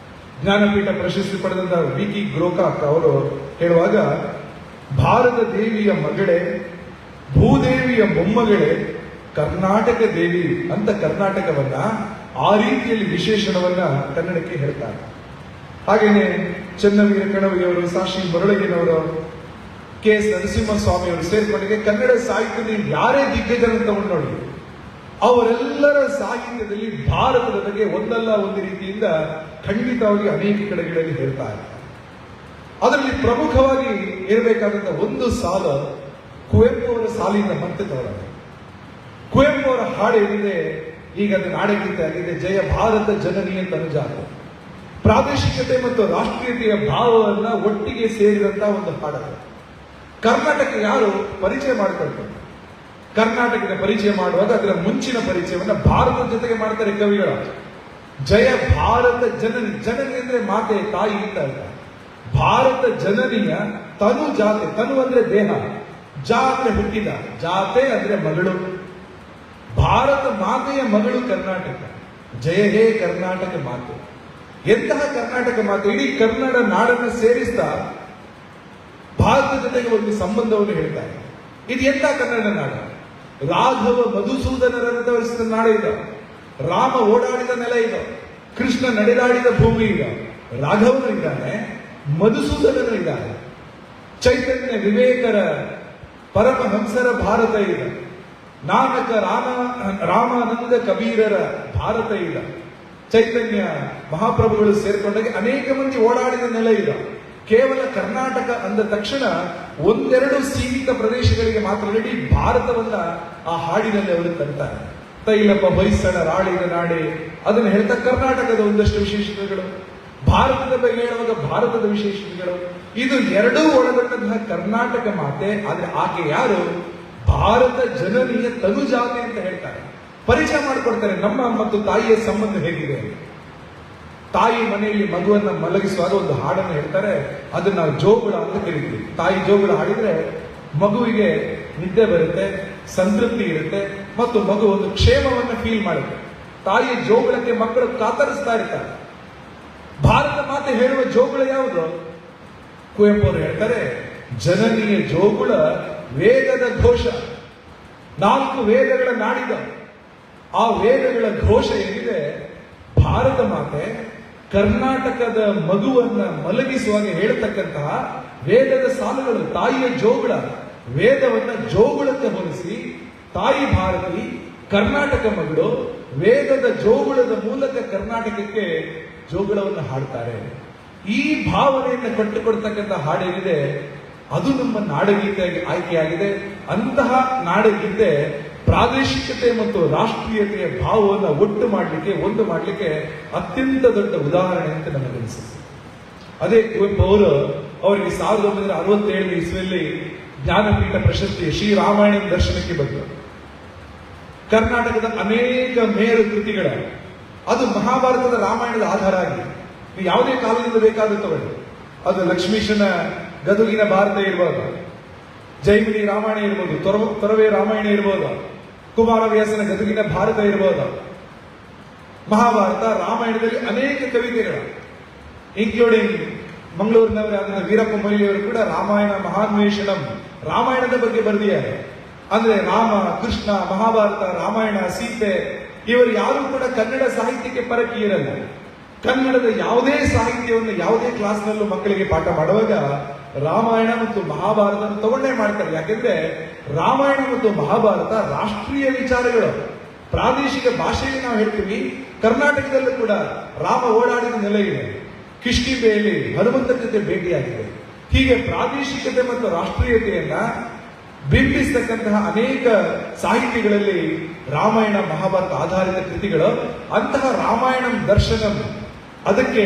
Speaker 1: ಜ್ಞಾನಪೀಠ ಪ್ರಶಸ್ತಿ ಪಡೆದಂತಹ ವಿ.ಕಿ. ಗೋಕಾಕ್ ಅವರು ಹೇಳುವಾಗ, ಭಾರತ ದೇವಿಯ ಮಗಳೇ, ಭೂದೇವಿಯ ಮೊಮ್ಮಗಳೇ, ಕರ್ನಾಟಕ ದೇವಿ ಅಂತ ಕರ್ನಾಟಕವನ್ನ ಆ ರೀತಿಯಲ್ಲಿ ವಿಶೇಷಣವನ್ನ ಕನ್ನಡಕ್ಕೆ ಹೇಳ್ತಾರೆ. ಹಾಗೇನೆ ಚೆನ್ನವೀರ ಕಣವಿಯವರು, ಸಾಶಿ ಮುರಳಗಿನವರು, ಕೆ.ಎಸ್. ನರಸಿಂಹಸ್ವಾಮಿ ಅವರು ಸೇರಿಕೊಂಡಿಗೆ ಕನ್ನಡ ಸಾಹಿತ್ಯದಲ್ಲಿ ಯಾರೇ ದಿಗ್ಗಜರನ್ನು ತಗೊಂಡು ನೋಡಿ, ಅವರೆಲ್ಲರ ಸಾಹಿತ್ಯದಲ್ಲಿ ಭಾರತದ ಬಗ್ಗೆ ಒಂದಲ್ಲ ಒಂದು ರೀತಿಯಿಂದ ಖಂಡಿತವಾಗಿ ಅನೇಕ ಕಡೆಗಳಲ್ಲಿ ಹೇಳ್ತಾ ಇದ್ದಾರೆ. ಅದರಲ್ಲಿ ಪ್ರಮುಖವಾಗಿ ಇರಬೇಕಾದಂತಹ ಒಂದು ಸಾಲು ಕುವೆಂಪು ಅವರ ಸಾಲಿನ ಮತ್ತೆ ತಗೊಳ್ಳೋಣ. ಕುವೆಂಪು ಅವರ ಹಾಡು ಏನಿದೆ, ಈಗ ಅದು ನಾಡಗೀತೆ ಆಗಿದೆ, ಜಯ ಭಾರತ ಜನನೀಯ ತನುಜಾತ. ಪ್ರಾದೇಶಿಕತೆ ಮತ್ತು ರಾಷ್ಟ್ರೀಯತೆಯ ಭಾವವನ್ನ ಒಟ್ಟಿಗೆ ಸೇರಿದಂತಹ ಒಂದು ಹಾಡು. ಕರ್ನಾಟಕ ಯಾರು ಪರಿಚಯ ಮಾಡಿಕೊಳ್ತಾರೆ, ಕರ್ನಾಟಕದ ಪರಿಚಯ ಮಾಡುವಾಗ ಅದರ ಮುಂಚಿನ ಪರಿಚಯವನ್ನ ಭಾರತದ ಜೊತೆಗೆ ಮಾಡ್ತಾರೆ ಕವಿಗಳು. ಜಯ ಭಾರತ ಜನನಿ, ಜನನಿ ಅಂದ್ರೆ ಮಾತೆ, ತಾಯಿ ಅಂತ ಅರ್ಥ. ಭಾರತ ಜನನಿಯ ತನು ಜಾತೆ, ತನು ಅಂದ್ರೆ ದೇಹ, ಜಾ ಅಂದ್ರೆ ಹುಟ್ಟಿದ, ಜಾತೆ ಅಂದ್ರೆ ಮಗಳು. ಭಾರತ ಮಾತೆಯ ಮಗಳು ಕರ್ನಾಟಕ. ಜಯ ಹೇ ಕರ್ನಾಟಕ ಮಾತೆ. ಎಂತಹ ಕರ್ನಾಟಕ ಮಾತೆ! ಇಡೀ ಕನ್ನಡ ನಾಡನ್ನು ಸೇರಿಸ್ತಾ ಭಾರತದ ಜೊತೆಗೆ ಒಂದು ಸಂಬಂಧವನ್ನು ಹೇಳ್ತಾರೆ. ಇದು ಎಂತ ಕನ್ನಡ ನಾಡ? ರಾಘವ ಮಧುಸೂದನರಂತ ನಾಡ ಇದು. ರಾಮ ಓಡಾಡಿದ ನೆಲ ಇದು. ಕೃಷ್ಣ ನಡೆದಾಡಿದ ಭೂಮಿ ಇದು. ರಾಘವನು ಇದ್ದಾನೆ, ಮಧುಸೂದನರು ಇದ್ದಾರೆ. ಚೈತನ್ಯ ವಿವೇಕರ ಪರಮಹಂಸರ ಭಾರತ ಇದೆ. ನಾನಕ ರಾಮಾನಂದ ಕಬೀರರ ಭಾರತ ಇದೆ. ಚೈತನ್ಯ ಮಹಾಪ್ರಭುಗಳು ಸೇರ್ಕೊಂಡಾಗ ಅನೇಕ ಮಂದಿ ಓಡಾಡಿದ ನೆಲ ಇದೆ. ಕೇವಲ ಕರ್ನಾಟಕ ಅಂದ ತಕ್ಷಣ ಒಂದೆರಡು ಸೀಮಿತ ಪ್ರದೇಶಗಳಿಗೆ ಮಾತ್ರ ಇಡೀ ಭಾರತವನ್ನ ಆ ಹಾಡಿನಲ್ಲಿ ಅವರು ತರ್ತಾರೆ. ತೈಲಪ್ಪ ಹೊಯ್ಸಳ ರಾಳಿದ ನಾಡೆ ಅದನ್ನು ಹೇಳ್ತಾ ಕರ್ನಾಟಕದ ಒಂದಷ್ಟು ವಿಶೇಷತೆಗಳು, ಭಾರತದ ಬಗ್ಗೆ ಹೇಳುವಾಗ ಭಾರತದ ವಿಶೇಷತೆಗಳು, ಇದು ಎರಡೂ ಒಳಗೊಂಡಂತಹ ಕರ್ನಾಟಕ ಮಾತೆ. ಆದ್ರೆ ಆಕೆ ಯಾರು? ಭಾರತ ಜನನೀಯ ತನುಜಾತೆ ಅಂತ ಹೇಳ್ತಾರೆ. ಪರಿಚಯ ಮಾಡಿಕೊಡ್ತಾರೆ ನಮ್ಮ ಮತ್ತು ತಾಯಿಯ ಸಂಬಂಧ ಹೇಗಿದೆ. ತಾಯಿ ಮನೆಯಲ್ಲಿ ಮಗುವನ್ನ ಮಲಗಿಸುವಾಗ ಒಂದು ಹಾಡನ್ನು ಹೇಳ್ತಾರೆ, ಅದನ್ನ ನಾವು ಜೋಗುಳ ಅಂತ ಕರೀತೀವಿ. ತಾಯಿ ಜೋಗುಳ ಹಾಡಿದ್ರೆ ಮಗುವಿಗೆ ನಿದ್ದೆ ಬರುತ್ತೆ, ಸಂತೃಪ್ತಿ ಇರುತ್ತೆ ಮತ್ತು ಮಗು ಒಂದು ಕ್ಷೇಮವನ್ನು ಫೀಲ್ ಮಾಡುತ್ತೆ. ತಾಯಿಯ ಜೋಗುಳಕ್ಕೆ ಮಕ್ಕಳು ಕಾತರಿಸ್ತಾ ಇರ್ತಾರೆ. ಭಾರತ ಮಾತೆ ಹೇಳುವ ಜೋಗುಳ ಯಾವುದು? ಕುವೆಂಪು ಅವರು ಹೇಳ್ತಾರೆ, ಜನನಿಯ ಜೋಗುಳ ವೇದದ ಘೋಷ. 4 ವೇದಗಳ ನಾಡಿದ ಆ ವೇದಗಳ ಘೋಷ ಏನಿದೆ, ಭಾರತ ಮಾತೆ ಕರ್ನಾಟಕದ ಮಗುವನ್ನ ಮಲಗಿಸುವಾಗ ಹೇಳತಕ್ಕಂತಹ ವೇದದ ಸಾಲುಗಳು. ತಾಯಿಯ ಜೋಗುಳ, ವೇದವನ್ನ ಜೋಗುಳಕ್ಕೆ ಹೋಲಿಸಿ ತಾಯಿ ಭಾರತಿ, ಕರ್ನಾಟಕ ಮಗಳು, ವೇದದ ಜೋಗುಳದ ಮೂಲಕ ಕರ್ನಾಟಕಕ್ಕೆ ಜೋಗುಳವನ್ನು ಹಾಡ್ತಾರೆ. ಈ ಭಾವನೆಯನ್ನು ಕಟ್ಟಿಕೊಡ್ತಕ್ಕಂಥ ಹಾಡೇನಿದೆ ಅದು ನಮ್ಮ ನಾಡಗೀತೆಯಾಗಿ ಆಯ್ಕೆಯಾಗಿದೆ. ಅಂತಹ ನಾಡಗೀತೆ ಪ್ರಾದೇಶಿಕತೆ ಮತ್ತು ರಾಷ್ಟ್ರೀಯತೆಯ ಭಾವವನ್ನು ಒಟ್ಟು ಮಾಡಲಿಕ್ಕೆ, ಒಂದು ಮಾಡಲಿಕ್ಕೆ ಅತ್ಯಂತ ದೊಡ್ಡ ಉದಾಹರಣೆ ಅಂತ ನನಗನ್ನಿಸುತ್ತೆ. ಅದೇ ಕುವೆಂಪು ಅವರು ಅವರಿಗೆ 1967 ಇಸ್ವಿಯಲ್ಲಿ ಜ್ಞಾನಪೀಠ ಪ್ರಶಸ್ತಿ ಶ್ರೀರಾಮಾಯಣ ದರ್ಶನಕ್ಕೆ ಬಂದರು. ಕರ್ನಾಟಕದ ಅನೇಕ ಮೇರು ಕೃತಿಗಳ ಅದು ಮಹಾಭಾರತದ ರಾಮಾಯಣದ ಆಧಾರ ಆಗಿದೆ. ಯಾವುದೇ ಕಾಲದಿಂದ ಬೇಕಾದ್ರೂ ತಗೊಳ್ಳಿ. ಅದು ಲಕ್ಷ್ಮೀಶನ ಗದುಗಿನ ಭಾರತ ಇರ್ಬೋದು, ಜೈಮಿನಿ ರಾಮಾಯಣ ಇರ್ಬೋದು, ತೊರವೆ ರಾಮಾಯಣ ಇರ್ಬೋದು, ಕುಮಾರವ್ಯಾಸನ ಗದುಗಿನ ಭಾರತ ಇರ್ಬೋದು. ಮಹಾಭಾರತ ರಾಮಾಯಣದಲ್ಲಿ ಅನೇಕ ಕವಿತೆಗಳು, ಇನ್ಕ್ಲೂಡಿಂಗ್ ಮಂಗಳೂರಿನವರಾದ ವೀರಪ್ಪ ಮೊಯ್ಲಿಯವರು ಕೂಡ ರಾಮಾಯಣ ಮಹಾನ್ವೇಷಣಂ ರಾಮಾಯಣದ ಬಗ್ಗೆ ಬರೆದಿದ್ದಾರೆ. ಅಂದ್ರೆ ರಾಮ, ಕೃಷ್ಣ, ಮಹಾಭಾರತ, ರಾಮಾಯಣ, ಸೀತೆ ಇವರು ಯಾರು ಕೂಡ ಕನ್ನಡ ಸಾಹಿತ್ಯಕ್ಕೆ ಪರಕಿ ಇರಲ್ಲ. ಕನ್ನಡದ ಯಾವುದೇ ಸಾಹಿತ್ಯವನ್ನು ಯಾವುದೇ ಕ್ಲಾಸ್ನಲ್ಲೂ ಮಕ್ಕಳಿಗೆ ಪಾಠ ಮಾಡುವಾಗ ರಾಮಾಯಣ ಮತ್ತು ಮಹಾಭಾರತ ತಗೊಂಡೇ ಮಾಡ್ತಾರೆ. ಯಾಕೆಂದ್ರೆ ರಾಮಾಯಣ ಮತ್ತು ಮಹಾಭಾರತ ರಾಷ್ಟ್ರೀಯ ವಿಚಾರಗಳು. ಪ್ರಾದೇಶಿಕ ಭಾಷೆಯಲ್ಲಿ ನಾವು ಹೇಳ್ತೀವಿ, ಕರ್ನಾಟಕದಲ್ಲೂ ಕೂಡ ರಾಮ ಓಡಾಡಿದ ನೆಲೆ ಇದೆ. ಕಿಷ್ಕಿಂಧೆಯಲ್ಲಿ ಹನುಮಂತನ ಜೊತೆ ಭೇಟಿಯಾಗಿದೆ. ಹೀಗೆ ಪ್ರಾದೇಶಿಕತೆ ಮತ್ತು ರಾಷ್ಟ್ರೀಯತೆಯನ್ನ ಬಿಂಬಿಸತಕ್ಕಂತಹ ಅನೇಕ ಸಾಹಿತ್ಯಗಳಲ್ಲಿ ರಾಮಾಯಣ ಮಹಾಭಾರತ ಆಧಾರಿತ ಕೃತಿಗಳು. ಅಂತಹ ರಾಮಾಯಣ ದರ್ಶನಂ ಅದಕ್ಕೆ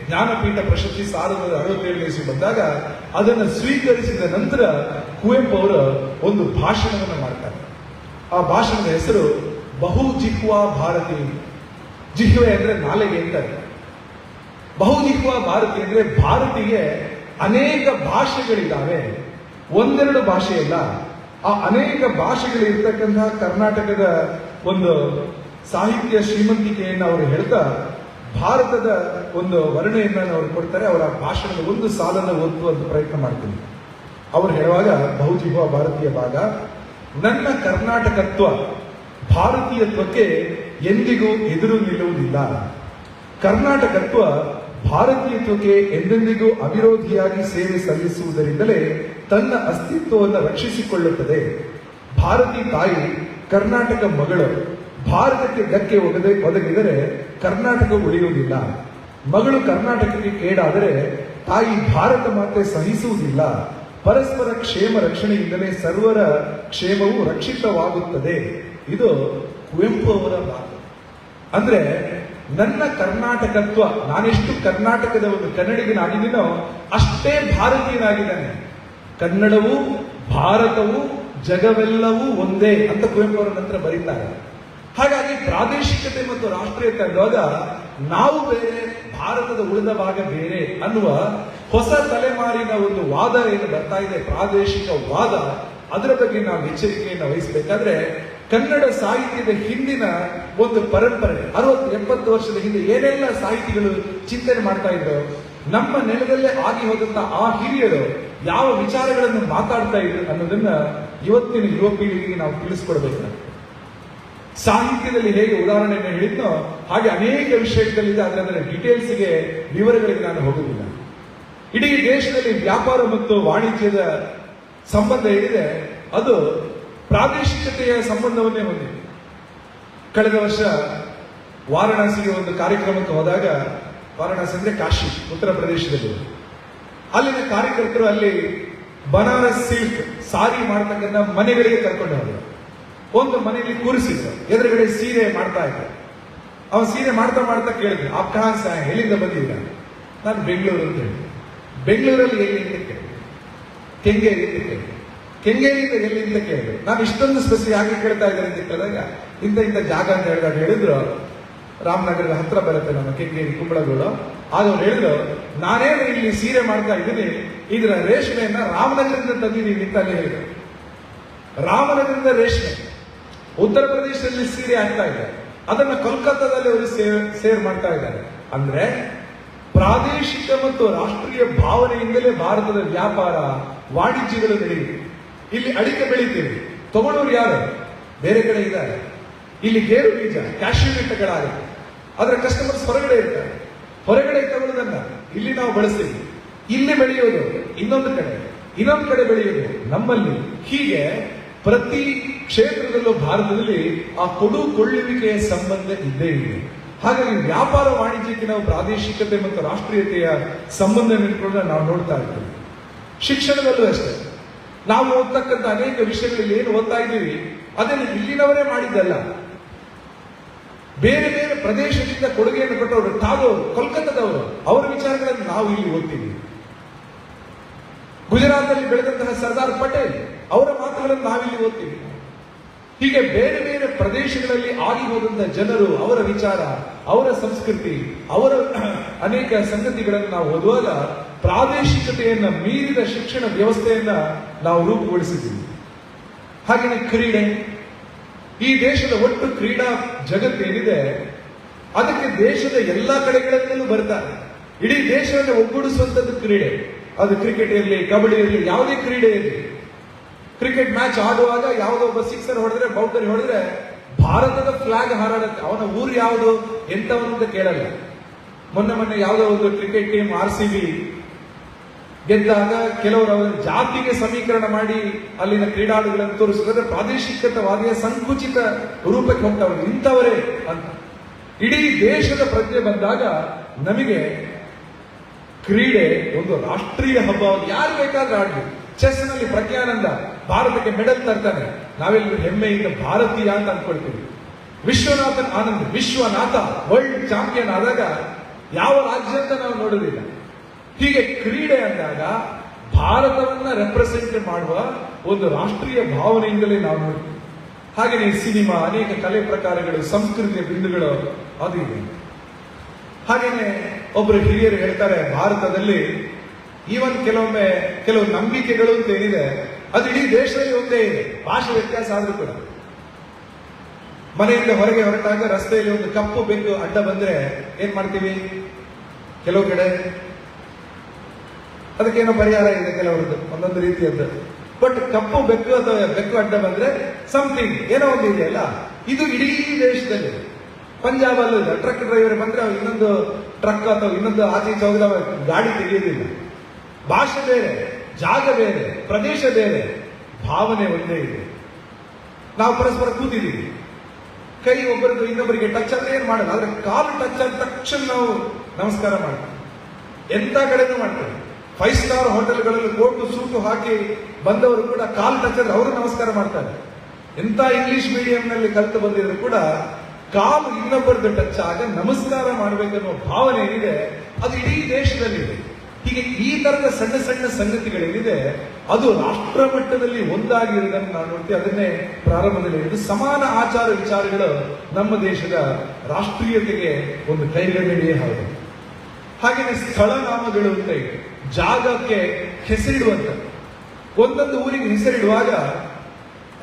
Speaker 1: ಜ್ಞಾನಪೀಠ ಪ್ರಶಸ್ತಿ 1967 ಇಸ್ವಿ ಬಂದಾಗ ಅದನ್ನು ಸ್ವೀಕರಿಸಿದ ನಂತರ ಕುವೆಂಪು ಅವರು ಒಂದು ಭಾಷಣವನ್ನು ಮಾಡ್ತಾರೆ. ಆ ಭಾಷಣದ ಹೆಸರು ಬಹುಜಿಹ್ವಾ ಭಾರತಿ. ಜಿಹ್ವೆ ಅಂದ್ರೆ ನಾಲಿಗೆ ಅಂತಾರೆ. ಬಹುಜಿಹ್ವಾ ಭಾರತಿ ಅಂದ್ರೆ ಭಾರತಿಗೆ ಅನೇಕ ಭಾಷೆಗಳಿದ್ದಾವೆ, ಒಂದೆರಡು ಭಾಷೆಯಲ್ಲ. ಆ ಅನೇಕ ಭಾಷೆಗಳಿರ್ತಕ್ಕಂತಹ ಕರ್ನಾಟಕದ ಒಂದು ಸಾಹಿತ್ಯ ಶ್ರೀಮಂತಿಕೆಯನ್ನು ಅವರು ಹೇಳ್ತಾ ಭಾರತದ ಒಂದು ವರ್ಣೆಯನ್ನ ಅವರು ಕೊಡ್ತಾರೆ. ಅವರ ಭಾಷಣದ ಒಂದು ಸಾಲನ್ನು ಓದುವಂತ ಪ್ರಯತ್ನ ಮಾಡ್ತೀನಿ. ಅವರು ಹೇಳುವಾಗ ಬಹುಜಿಹ್ವಾ ಭಾರತೀಯ ಭಾಗ, ನನ್ನ ಕರ್ನಾಟಕತ್ವ ಭಾರತೀಯತ್ವಕ್ಕೆ ಎಂದಿಗೂ ಎದುರು ನಿಲ್ಲುವುದಿಲ್ಲ. ಕರ್ನಾಟಕತ್ವ ಭಾರತೀಯತ್ವಕ್ಕೆ ಎಂದೆಂದಿಗೂ ಅವಿರೋಧಿಯಾಗಿ ಸೇವೆ ಸಲ್ಲಿಸುವುದರಿಂದಲೇ ತನ್ನ ಅಸ್ತಿತ್ವವನ್ನು ರಕ್ಷಿಸಿಕೊಳ್ಳುತ್ತದೆ. ಭಾರತಿ ತಾಯಿ ಕರ್ನಾಟಕ ಮಗಳು. ಭಾರತಕ್ಕೆ ಧಕ್ಕೆ ಒದಗಿದರೆ ಕರ್ನಾಟಕ ಉಳಿಯುವುದಿಲ್ಲ. ಮಗಳು ಕರ್ನಾಟಕಕ್ಕೆ ಕೇಡಾದರೆ ತಾಯಿ ಭಾರತ ಮಾತೆ ಸಹಿಸುವುದಿಲ್ಲ. ಪರಸ್ಪರ ಕ್ಷೇಮ ರಕ್ಷಣೆಯಿಂದಲೇ ಸರ್ವರ ಕ್ಷೇಮವು ರಕ್ಷಿತವಾಗುತ್ತದೆ. ಇದು ಕುವೆಂಪು ಅವರ ಮಾತು. ಅಂದ್ರೆ ನನ್ನ ಕರ್ನಾಟಕತ್ವ, ನಾನೆಷ್ಟು ಕರ್ನಾಟಕದ ಒಂದು ಕನ್ನಡಿಗನಾಗಿದ್ದೀನೋ ಅಷ್ಟೇ ಭಾರತೀಯನಾಗಿದ್ದಾನೆ. ಕನ್ನಡವು ಭಾರತವು ಜಗವೆಲ್ಲವೂ ಒಂದೇ ಅಂತ ಕುವೆಂಪು ಅವರ ನಂತರ ಬರೀತಾರೆ. ಹಾಗಾಗಿ ಪ್ರಾದೇಶಿಕತೆ ಮತ್ತು ರಾಷ್ಟ್ರೀಯತೆ ಅನ್ನುವಾಗ ನಾವು ಬೇರೆ, ಭಾರತದ ಉಳಿದ ಭಾಗ ಬೇರೆ ಅನ್ನುವ ಹೊಸ ತಲೆಮಾರಿನ ಒಂದು ವಾದ ಏನು ಬರ್ತಾ ಇದೆ, ಪ್ರಾದೇಶಿಕ ವಾದ, ಅದರ ಬಗ್ಗೆ ನಾವು ಎಚ್ಚರಿಕೆಯನ್ನು ವಹಿಸಬೇಕಾದ್ರೆ ಕನ್ನಡ ಸಾಹಿತ್ಯದ ಹಿಂದಿನ ಒಂದು ಪರಂಪರೆ 60-70 ವರ್ಷದ ಹಿಂದೆ ಏನೆಲ್ಲ ಸಾಹಿತಿಗಳು ಚಿಂತನೆ ಮಾಡ್ತಾ ಇದ್ರು, ನಮ್ಮ ನೆಲದಲ್ಲೇ ಆಗಿ ಹೋದಂತ ಆ ಹಿರಿಯರು ಯಾವ ವಿಚಾರಗಳನ್ನು ಮಾತಾಡ್ತಾ ಇದ್ರು ಅನ್ನೋದನ್ನ ಇವತ್ತಿನ ಯುವ ಪೀಳಿಗೆಗೆ ನಾವು ತಿಳಿಸ್ಕೊಡ್ಬೇಕು. ಸಾಹಿತ್ಯದಲ್ಲಿ ಹೇಗೆ ಉದಾಹರಣೆಯನ್ನು ಹೇಳಿದ್ನೋ ಹಾಗೆ ಅನೇಕ ವಿಷಯಗಳಿದೆ, ಅದರ ಡೀಟೇಲ್ಸ್ಗೆ ವಿವರಗಳಿಗೆ ನಾನು ಹೋಗುವುದಿಲ್ಲ. ಇಡೀ ದೇಶದಲ್ಲಿ ವ್ಯಾಪಾರ ಮತ್ತು ವಾಣಿಜ್ಯದ ಸಂಬಂಧ ಏನಿದೆ ಅದು ಪ್ರಾದೇಶಿಕತೆಯ ಸಂಬಂಧವನ್ನೇ ಹೊಂದಿದೆ. ಕಳೆದ ವರ್ಷ ವಾರಣಾಸಿಗೆ ಒಂದು ಕಾರ್ಯಕ್ರಮಕ್ಕೆ ಹೋದಾಗ, ವಾರಣಾಸಿ ಅಂದ್ರೆ ಕಾಶಿ, ಉತ್ತರ ಪ್ರದೇಶದಲ್ಲಿ, ಅಲ್ಲಿನ ಕಾರ್ಯಕರ್ತರು ಅಲ್ಲಿ ಬನಾರಸ್ ಸಿಲ್ಕ್ ಸಾರಿ ಮಾಡ್ತಕ್ಕಂಥ ಮನೆಗಳಿಗೆ ಕರ್ಕೊಂಡು ಹೋದ್ರು. ಒಂದು ಮನೆಯಲ್ಲಿ ಕೂರಿಸಿದ್ರು, ಎದುರುಗಡೆ ಸೀರೆ ಮಾಡ್ತಾ ಇದ್ರು. ಅವನು ಸೀರೆ ಮಾಡ್ತಾ ಮಾಡ್ತಾ ಕೇಳಿದ್ರು, ಆಪ್ ಕಹಾನ್ ಸೆ ಆಯೆ, ಎಲ್ಲಿಂದ ಬಂದಿದ್ದೀರಾ? ನಾನು ಬೆಂಗಳೂರು ಅಂತ ಹೇಳಿ. ಬೆಂಗಳೂರಲ್ಲಿ ಎಲ್ಲಿ ಅಂತ ಕೇಳಿದೆ. ಕೆಂಗೇರಿ ಅಂತ ಕೇಳಿದೆ. ಕೆಂಗೇರಿಯಿಂದ ಎಲ್ಲಿ ಅಂತ ಕೇಳಿದ್ರು. ನಾನು ಇಷ್ಟೊಂದು ಸ್ಪೆಸಿಫಿಕ್ ಆಗಿ ಕೇಳ್ತಾ ಇದ್ದಾರೆ ಅಂತ ಕೇಳಿದಾಗ ಇಂಥ ಜಾಗ ಅಂತ ಹೇಳಿದಾಗ ಹೇಳಿದ್ರು, ರಾಮನಗರದ ಹತ್ರ ಬರುತ್ತೆ ನಮ್ಮ ಕೆಂಗೇರಿ ಕುಂಬಳಗೂಡು. ಆಗ ಅವ್ರು ಹೇಳಿದ್ರು, ನಾನೇನು ಇಲ್ಲಿ ಸೀರೆ ಮಾಡ್ತಾ ಇದ್ದೀನಿ, ಇದರ ರೇಷ್ಮೆಯನ್ನ ರಾಮನಗರದಿಂದ ತಂದಿದ್ದೀನಿ ಅಂತ ಅಲ್ಲಿ ಹೇಳಿದ್ರು. ರಾಮನಗರದ ರೇಷ್ಮೆ ಉತ್ತರ ಪ್ರದೇಶದಲ್ಲಿ ಸೀರೆ ಆಗ್ತಾ ಇದೆ, ಅದನ್ನ ಕೋಲ್ಕತ್ತಾದಲ್ಲಿ ಅವರು ಸೇರ್ ಮಾಡ್ತಾ ಇದ್ದಾರೆ. ಅಂದ್ರೆ ಪ್ರಾದೇಶಿಕ ಮತ್ತು ರಾಷ್ಟ್ರೀಯ ಭಾವನೆಯಿಂದಲೇ ಭಾರತದ ವ್ಯಾಪಾರ ವಾಣಿಜ್ಯಗಳು ನಡೆಯುತ್ತೆ. ಇಲ್ಲಿ ಅಡಿಕೆ ಬೆಳಿತೀವಿ, ತಗೊಳ್ಳೋರು ಯಾರು? ಬೇರೆ ಕಡೆ ಇದ್ದಾರೆ. ಇಲ್ಲಿ ಗೇರು ಬೀಜ ಕ್ಯಾಶ್ಯೂ ನಟ್ಗಳಾಗುತ್ತೆ, ಅದರ ಕಸ್ಟಮರ್ಸ್ ಹೊರಗಡೆ ಇರ್ತಾರೆ. ಹೊರಗಡೆ ತಗೊಳ್ಳೋದನ್ನ ಇಲ್ಲಿ ನಾವು ಬಳಸ್ತೀವಿ. ಇಲ್ಲಿ ಬೆಳೆಯೋದು ಇನ್ನೊಂದು ಕಡೆ ಬೆಳೆಯೋದು ನಮ್ಮಲ್ಲಿ. ಹೀಗೆ ಪ್ರತಿ ಕ್ಷೇತ್ರದಲ್ಲೂ ಭಾರತದಲ್ಲಿ ಆ ಕೊಡುಕೊಳ್ಳುವಿಕೆಯ ಸಂಬಂಧ ಇದ್ದೇ ಇದೆ. ಹಾಗಾಗಿ ವ್ಯಾಪಾರ ವಾಣಿಜ್ಯಕ್ಕೆ ನಾವು ಪ್ರಾದೇಶಿಕತೆ ಮತ್ತು ರಾಷ್ಟ್ರೀಯತೆಯ ಸಂಬಂಧ ನಿಂತ್ಕೊಂಡ್ರೆ ನಾವು ನೋಡ್ತಾ ಇದ್ದೀವಿ. ಶಿಕ್ಷಣದಲ್ಲೂ ಅಷ್ಟೇ, ನಾವು ಓದ್ತಕ್ಕಂಥ ಅನೇಕ ವಿಷಯಗಳಲ್ಲಿ ಏನು ಓದ್ತಾ ಇದ್ದೀವಿ ಅದನ್ನು ಇಲ್ಲಿನವರೇ ಮಾಡಿದ್ದಲ್ಲ, ಬೇರೆ ಬೇರೆ ಪ್ರದೇಶದಿಂದ ಕೊಡುಗೆಯನ್ನು ಕೊಟ್ಟವರು, ಟಾಗೋರ್, ಕೋಲ್ಕತ್ತಾದವರು, ಅವರ ವಿಚಾರಗಳನ್ನು ನಾವು ಇಲ್ಲಿ ಓದ್ತೀವಿ. ಗುಜರಾತ್ನಲ್ಲಿ ಬೆಳೆದಂತಹ ಸರ್ದಾರ್ ಪಟೇಲ್ ಅವರ ಮಾತುಗಳನ್ನು ನಾವಿಲ್ಲಿ ಓದ್ತೀವಿ. ಹೀಗೆ ಬೇರೆ ಬೇರೆ ಪ್ರದೇಶಗಳಲ್ಲಿ ಆಗಿ ಹೋದಂತಹ ಜನರು, ಅವರ ವಿಚಾರ, ಅವರ ಸಂಸ್ಕೃತಿ, ಅವರ ಅನೇಕ ಸಂಗತಿಗಳನ್ನು ನಾವು ಓದುವಾಗ ಪ್ರಾದೇಶಿಕತೆಯನ್ನ ಮೀರಿದ ಶಿಕ್ಷಣ ವ್ಯವಸ್ಥೆಯನ್ನ ನಾವು ರೂಪುಗೊಳಿಸಿದ್ದೀವಿ. ಹಾಗೆಯೇ ಕ್ರೀಡೆ, ಈ ದೇಶದ ಒಟ್ಟು ಕ್ರೀಡಾ ಜಗತ್ತೇನಿದೆ ಅದಕ್ಕೆ ದೇಶದ ಎಲ್ಲಾ ಕಡೆಗಳಿಂದಲೂ ಬರ್ತಾರೆ. ಇಡೀ ದೇಶವನ್ನು ಒಗ್ಗೂಡಿಸುವಂತದ್ದು ಕ್ರೀಡೆ. ಅದು ಕ್ರಿಕೆಟ್ ಇರಲಿ, ಕಬಡ್ಡಿ ಇರಲಿ, ಯಾವುದೇ ಕ್ರೀಡೆ ಇರಲಿ. ಕ್ರಿಕೆಟ್ ಮ್ಯಾಚ್ ಆಡುವಾಗ ಯಾವುದೋ ಒಬ್ಬ ಸಿಕ್ಸರ್ ಹೊಡೆದ್ರೆ, ಬೌಂಡರಿ ಹೊಡೆದ್ರೆ ಭಾರತದ ಫ್ಲಾಗ್ ಹಾರಾಡುತ್ತೆ. ಅವನ ಊರು ಯಾವುದು ಎಂತವನು ಅಂತ ಕೇಳಲ್ಲ. ಮೊನ್ನೆ ಯಾವುದೋ ಒಂದು ಕ್ರಿಕೆಟ್ ಟೀಮ್ RCB ಗೆದ್ದಾಗ ಕೆಲವರು ಅವರ ಜಾತಿಗೆ ಸಮೀಕರಣ ಮಾಡಿ ಅಲ್ಲಿನ ಕ್ರೀಡಾಳುಗಳನ್ನು ತೋರಿಸಿದ್ರೆ ಪ್ರಾದೇಶಿಕತವಾದಿಯ ಸಂಕುಚಿತ ರೂಪಕ್ಕೆ ಹೋಗ್ತಾವೆ, ಇಂಥವರೇ ಅಂತ. ಇಡೀ ದೇಶದ ಪ್ರಜ್ಞೆ ಬಂದಾಗ ನಮಗೆ ಕ್ರೀಡೆ ಒಂದು ರಾಷ್ಟ್ರೀಯ ಹಬ್ಬ. ಯಾರು ಬೇಕಾದ್ರೆ ಆಡ್ಲಿ. ಚೆಸ್ ನಲ್ಲಿ ಪ್ರಜ್ಞಾನಂದ ಭಾರತಕ್ಕೆ ಮೆಡಲ್ ತರ್ತಾನೆ, ನಾವೆಲ್ಲರೂ ಹೆಮ್ಮೆಯಿಂದ ಭಾರತೀಯ ಅಂತ ಅಂದ್ಕೊಳ್ತೀವಿ. ವಿಶ್ವನಾಥನ್ ಆನಂದ್ ವಿಶ್ವನಾಥ ವರ್ಲ್ಡ್ ಚಾಂಪಿಯನ್ ಆದಾಗ ಯಾವ ರಾಜ್ಯ ಅಂತ ನಾವು ನೋಡುವುದಿಲ್ಲ. ಹೀಗೆ ಕ್ರೀಡೆ ಅಂದಾಗ ಭಾರತವನ್ನ ರೆಪ್ರೆಸೆಂಟ್ ಮಾಡುವ ಒಂದು ರಾಷ್ಟ್ರೀಯ ಭಾವನೆಯಿಂದಲೇ ನಾವು ನೋಡ್ತೀವಿ. ಹಾಗೆಯೇ ಸಿನಿಮಾ, ಅನೇಕ ಕಲೆ ಪ್ರಕಾರಗಳು, ಸಂಸ್ಕೃತಿಯ ಬಿಂದುಗಳು ಅದು ಇದೆ. ಹಾಗೇನೆ ಒಬ್ಬರು ಹಿರಿಯರು ಹೇಳ್ತಾರೆ, ಭಾರತದಲ್ಲಿ ಈವನ್ ಕೆಲವು ನಂಬಿಕೆಗಳು ಅಂತ ಏನಿದೆ ಅದು ಇಡೀ ದೇಶದಲ್ಲಿ ಒಂದೇ ಇದೆ, ಭಾಷೆ ವ್ಯತ್ಯಾಸ ಆದ್ರೂ ಕೂಡ. ಮನೆಯಿಂದ ಹೊರಗೆ ಹೊರಟಾಗ ರಸ್ತೆಯಲ್ಲಿ ಒಂದು ಕಪ್ಪು ಬೆಕ್ಕು ಅಡ್ಡ ಬಂದ್ರೆ ಏನ್ ಮಾಡ್ತೀವಿ? ಕೆಲವು ಕಡೆ ಅದಕ್ಕೇನೋ ಪರಿಹಾರ ಇದೆ, ಕೆಲವರದ್ದು ಒಂದೊಂದು ರೀತಿಯದ್ದು. ಬಟ್ ಕಪ್ಪು ಬೆಕ್ಕು ಅಥವಾ ಬೆಕ್ಕು ಅಡ್ಡ ಬಂದ್ರೆ ಸಮಥಿಂಗ್ ಏನೋ ಒಂದು ಇದೆಯಲ್ಲ, ಇದು ಇಡೀ ದೇಶದಲ್ಲಿ. ಪಂಜಾಬ್ ಅಲ್ಲೂ ಇದೆ, ಟ್ರಕ್ ಡ್ರೈವರ್ ಬಂದ್ರೆ ಇನ್ನೊಂದು ಟ್ರಕ್ ಅಥವಾ ಇನ್ನೊಂದು ಆಚೆ ಹೋಗಿದ ಗಾಡಿ ತೆಗೆಯೋದಿಲ್ಲ. ಭಾಷೆ ಬೇರೆ, ಜಾಗ ಬೇರೆ, ಪ್ರದೇಶ ಬೇರೆ, ಭಾವನೆ ಒಂದೇ ಇದೆ. ನಾವು ಪರಸ್ಪರ ಕೂತಿದ್ದೀವಿ, ಕೈ ಒಬ್ಬರದ್ದು ಇನ್ನೊಬ್ಬರಿಗೆ ಟಚ್ ಅಂದ್ರೆ ಏನ್ ಮಾಡಲ್ಲ, ಆದ್ರೆ ಕಾಲು ಟಚ್ ಆದ ತಕ್ಷಣ ನಾವು ನಮಸ್ಕಾರ ಮಾಡ್ತೀವಿ. ಎಂತ ಕಡೆನೂ ಮಾಡ್ತೇವೆ. 5 ಸ್ಟಾರ್ ಹೋಟೆಲ್ಗಳಲ್ಲಿ ಕೋಟು ಸೂಟು ಹಾಕಿ ಬಂದವರು ಕೂಡ ಕಾಲು ಟಚ್ ಆದ್ರೆ ಅವರು ನಮಸ್ಕಾರ ಮಾಡ್ತಾರೆ. ಎಂತ ಇಂಗ್ಲಿಷ್ ಮೀಡಿಯಂನಲ್ಲಿ ಕಲಿತು ಬಂದಿದ್ರು ಕೂಡ ಕಾಲು ಇನ್ನೊಬ್ಬರದ್ದು ಟಚ್ ಆಗ ನಮಸ್ಕಾರ ಮಾಡಬೇಕನ್ನೋ ಭಾವನೆ ಏನಿದೆ ಅದು ಇಡೀ ದೇಶದಲ್ಲಿದೆ. ಹೀಗೆ ಈ ತರದ ಸಣ್ಣ ಸಣ್ಣ ಸಂಗತಿಗಳೇನಿದೆ ಅದು ರಾಷ್ಟ್ರ ಮಟ್ಟದಲ್ಲಿ ಒಂದಾಗಿರುವುದನ್ನು ನಾವು ನೋಡ್ತೀವಿ. ಅದನ್ನೇ ಪ್ರಾರಂಭದಲ್ಲಿ ಹೇಳಿದ್ದು, ಸಮಾನ ಆಚಾರ ವಿಚಾರಗಳು ನಮ್ಮ ದೇಶದ ರಾಷ್ಟ್ರೀಯತೆಗೆ ಒಂದು ಕೈಗನ್ನಡಿಯೇ ಹೌದು. ಹಾಗೆಯೇ ಸ್ಥಳ ನಾಮಗಳು ಅಂತ ಇದೆ, ಜಾಗಕ್ಕೆ ಹೆಸರಿಡುವಂತ. ಒಂದೊಂದು ಊರಿಗೆ ಹೆಸರಿಡುವಾಗ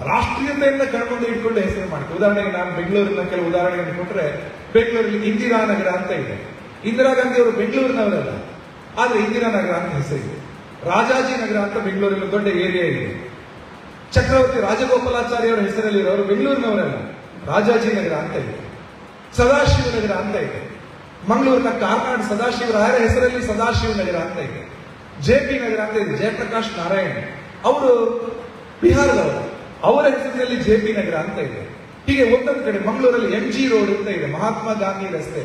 Speaker 1: ರಾಷ್ಟ್ರೀಯತೆಯನ್ನ ಕಳ್ಕೊಂಡು ಇಟ್ಕೊಂಡು ಹೆಸರು ಮಾಡ್ತೀವಿ. ಉದಾಹರಣೆಗೆ ನಾನು ಬೆಂಗಳೂರಿನ ಕೆಲವು ಉದಾಹರಣೆಗಳನ್ನು ಕೊಟ್ಟರೆ, ಬೆಂಗಳೂರಲ್ಲಿ ಇಂದಿರಾನಗರ ಅಂತ ಇದೆ. ಇಂದಿರಾ ಗಾಂಧಿ ಅವರು ಬೆಂಗಳೂರಿನವರಲ್ಲ, ಆದ್ರೆ ಇಂದಿರಾನಗರ ಅಂತ ಹೆಸರಿದೆ. ರಾಜಾಜಿನಗರ ಅಂತ ಬೆಂಗಳೂರಲ್ಲಿ ದೊಡ್ಡ ಏರಿಯಾ ಇದೆ. ಚಕ್ರವರ್ತಿ ರಾಜಗೋಪಾಲಾಚಾರ್ಯ ಅವರ ಹೆಸರಲ್ಲಿ ಅವರು ಬೆಂಗಳೂರಿನವರಲ್ಲ, ರಾಜಾಜಿನಗರ ಅಂತ ಇದೆ. ಸದಾಶಿವನಗರ ಅಂತ ಇದೆ. ಮಂಗಳೂರಿನ ಕಾರ್ನಾಡ್ ಸದಾಶಿವರಾಯರ ಹೆಸರಲ್ಲಿ ಸದಾಶಿವನಗರ ಅಂತ ಇದೆ. ಜೆಪಿ ನಗರ ಅಂತ ಇದೆ. ಜಯಪ್ರಕಾಶ್ ನಾರಾಯಣ್ ಅವರು ಬಿಹಾರದವರು, ಅವರ ಹೆಸರಿನಲ್ಲಿ ಜೆಪಿ ನಗರ ಅಂತ ಇದೆ. ಹೀಗೆ ಒಂದೊಂದು ಕಡೆ ಮಂಗಳೂರಲ್ಲಿ MG ರೋಡ್ ಅಂತ ಇದೆ, ಮಹಾತ್ಮ ಗಾಂಧಿ ರಸ್ತೆ.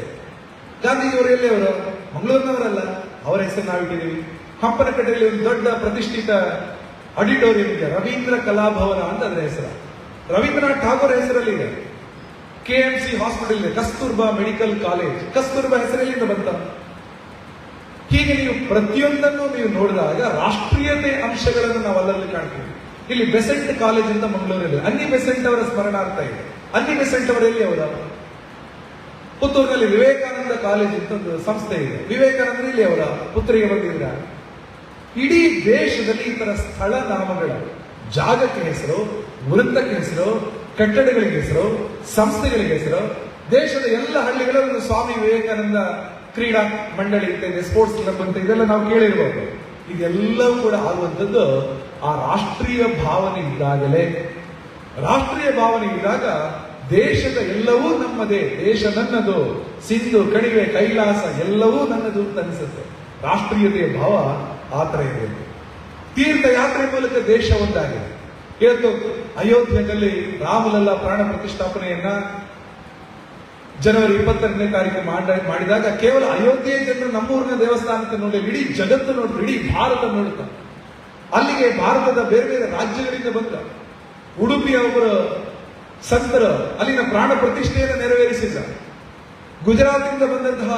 Speaker 1: ಗಾಂಧೀಜಿಯವರು ಎಲ್ಲಿ ಅವರು? ಮಂಗಳೂರಿನವರಲ್ಲ, ಅವರ ಹೆಸರು ನಾವಿಟ್ಟಿದ್ದೀವಿ. ಹಂಪನಕಟ್ಟೆಯಲ್ಲಿ ಒಂದು ದೊಡ್ಡ ಪ್ರತಿಷ್ಠಿತ ಆಡಿಟೋರಿಯಂ ಇದೆ, ರವೀಂದ್ರ ಕಲಾಭವನ ಅಂತ ಅದರ ಹೆಸರು. ರವೀಂದ್ರನಾಥ್ ಠಾಗೋರ್ ಹೆಸರಲ್ಲಿ ಇದೆ. KMC ಹಾಸ್ಪಿಟಲ್ ಇದೆ, ಕಸ್ತೂರ್ಬಾ ಮೆಡಿಕಲ್ ಕಾಲೇಜ್, ಕಸ್ತೂರ್ಬಾ ಹೆಸರಲ್ಲಿಂದ ಬಂತ. ಹೀಗೆ ನೀವು ಪ್ರತಿಯೊಂದನ್ನು ನೀವು ನೋಡಿದಾಗ ರಾಷ್ಟ್ರೀಯತೆ ಅಂಶಗಳನ್ನು ನಾವು ಅಲ್ಲಲ್ಲಿ ಕಾಣ್ತೀವಿ. ಇಲ್ಲಿ ಬೆಸೆಂಟ್ ಕಾಲೇಜ್ ಅಂತ ಮಂಗಳೂರಲ್ಲಿ, ಅನ್ನಿ ಬೆಸೆಂಟ್ ಅವರ ಸ್ಮರಣಾರ್ಥ ಇದೆ. ಅನ್ನಿ ಬೆಸೆಂಟ್ ಅವರಲ್ಲಿ ಅವರ ಪುತ್ತೂರಿನಲ್ಲಿ ವಿವೇಕಾನಂದ ಕಾಲೇಜ್ ಅಂತ ಒಂದು ಸಂಸ್ಥೆ ಇದೆ. ವಿವೇಕಾನಂದ ಇಲ್ಲಿ ಅವರ ಪುತ್ರಿಗೆ ಬಂದಿದ್ದಾರೆ. ಇಡೀ ದೇಶದಲ್ಲಿ ಈ ತರ ಸ್ಥಳ ನಾಮಗಳ, ಜಾಗಕ್ಕೆ ಹೆಸರು, ವೃತ್ತಕ್ಕೆ ಹೆಸರು, ಕಟ್ಟಡಗಳಿಗೆ ಹೆಸರು, ಸಂಸ್ಥೆಗಳಿಗೆ ಹೆಸರು, ದೇಶದ ಎಲ್ಲ ಹಳ್ಳಿಗಳಲ್ಲಿ ಸ್ವಾಮಿ ವಿವೇಕಾನಂದ ಕ್ರೀಡಾ ಮಂಡಳಿ ಅಂತ ಇದೆ, ಸ್ಪೋರ್ಟ್ಸ್ ಕ್ಲಬ್ ಅಂತ ಇದೆಲ್ಲ ನಾವು ಕೇಳಿರ್ಬೋದು. ಇದೆಲ್ಲವೂ ಕೂಡ ಆಗುವಂಥದ್ದು ಆ ರಾಷ್ಟ್ರೀಯ ಭಾವನೆ ಇದ್ದಾಗಲೇ. ರಾಷ್ಟ್ರೀಯ ಭಾವನೆ ಇದ್ದಾಗ ದೇಶದ ಎಲ್ಲವೂ ನಮ್ಮದೇ, ದೇಶ ನನ್ನದು, ಸಿಂಧು ಕಣಿವೆ ಕೈಲಾಸ ಎಲ್ಲವೂ ನನ್ನದು ಅಂತ ಅನಿಸುತ್ತೆ. ರಾಷ್ಟ್ರೀಯತೆಯ ಭಾವ ಆ ತರ ಇರಬೇಕು. ತೀರ್ಥಯಾತ್ರೆ ಮೂಲಕ ದೇಶ ಒಂದಾಗಿದೆ. ಇವತ್ತು ಅಯೋಧ್ಯೆಯಲ್ಲಿ ರಾಮಲಲ್ಲಾ ಪ್ರಾಣ ಪ್ರತಿಷ್ಠಾಪನೆಯನ್ನ ಜನವರಿ 22ನೇ ತಾರೀಕು ಮಾಡಿದಾಗ ಕೇವಲ ಅಯೋಧ್ಯೆಯ ಜನರು ನಮ್ಮೂರಿನ ದೇವಸ್ಥಾನಕ್ಕೆ ನೋಡಿ, ಇಡೀ ಜಗತ್ತು ನೋಡ್ತಾರೆ, ಇಡೀ ಭಾರತ ನೋಡುತ್ತಾರೆ. ಅಲ್ಲಿಗೆ ಭಾರತದ ಬೇರೆ ಬೇರೆ ರಾಜ್ಯಗಳಿಂದ ಬಂದ ಉಡುಪಿಯ ಒಬ್ಬರು ಸಂತರು ಅಲ್ಲಿನ ಪ್ರಾಣ ಪ್ರತಿಷ್ಠೆಯನ್ನು ನೆರವೇರಿಸಿದ್ರ. ಗುಜರಾತಿಂದ ಬಂದಂತಹ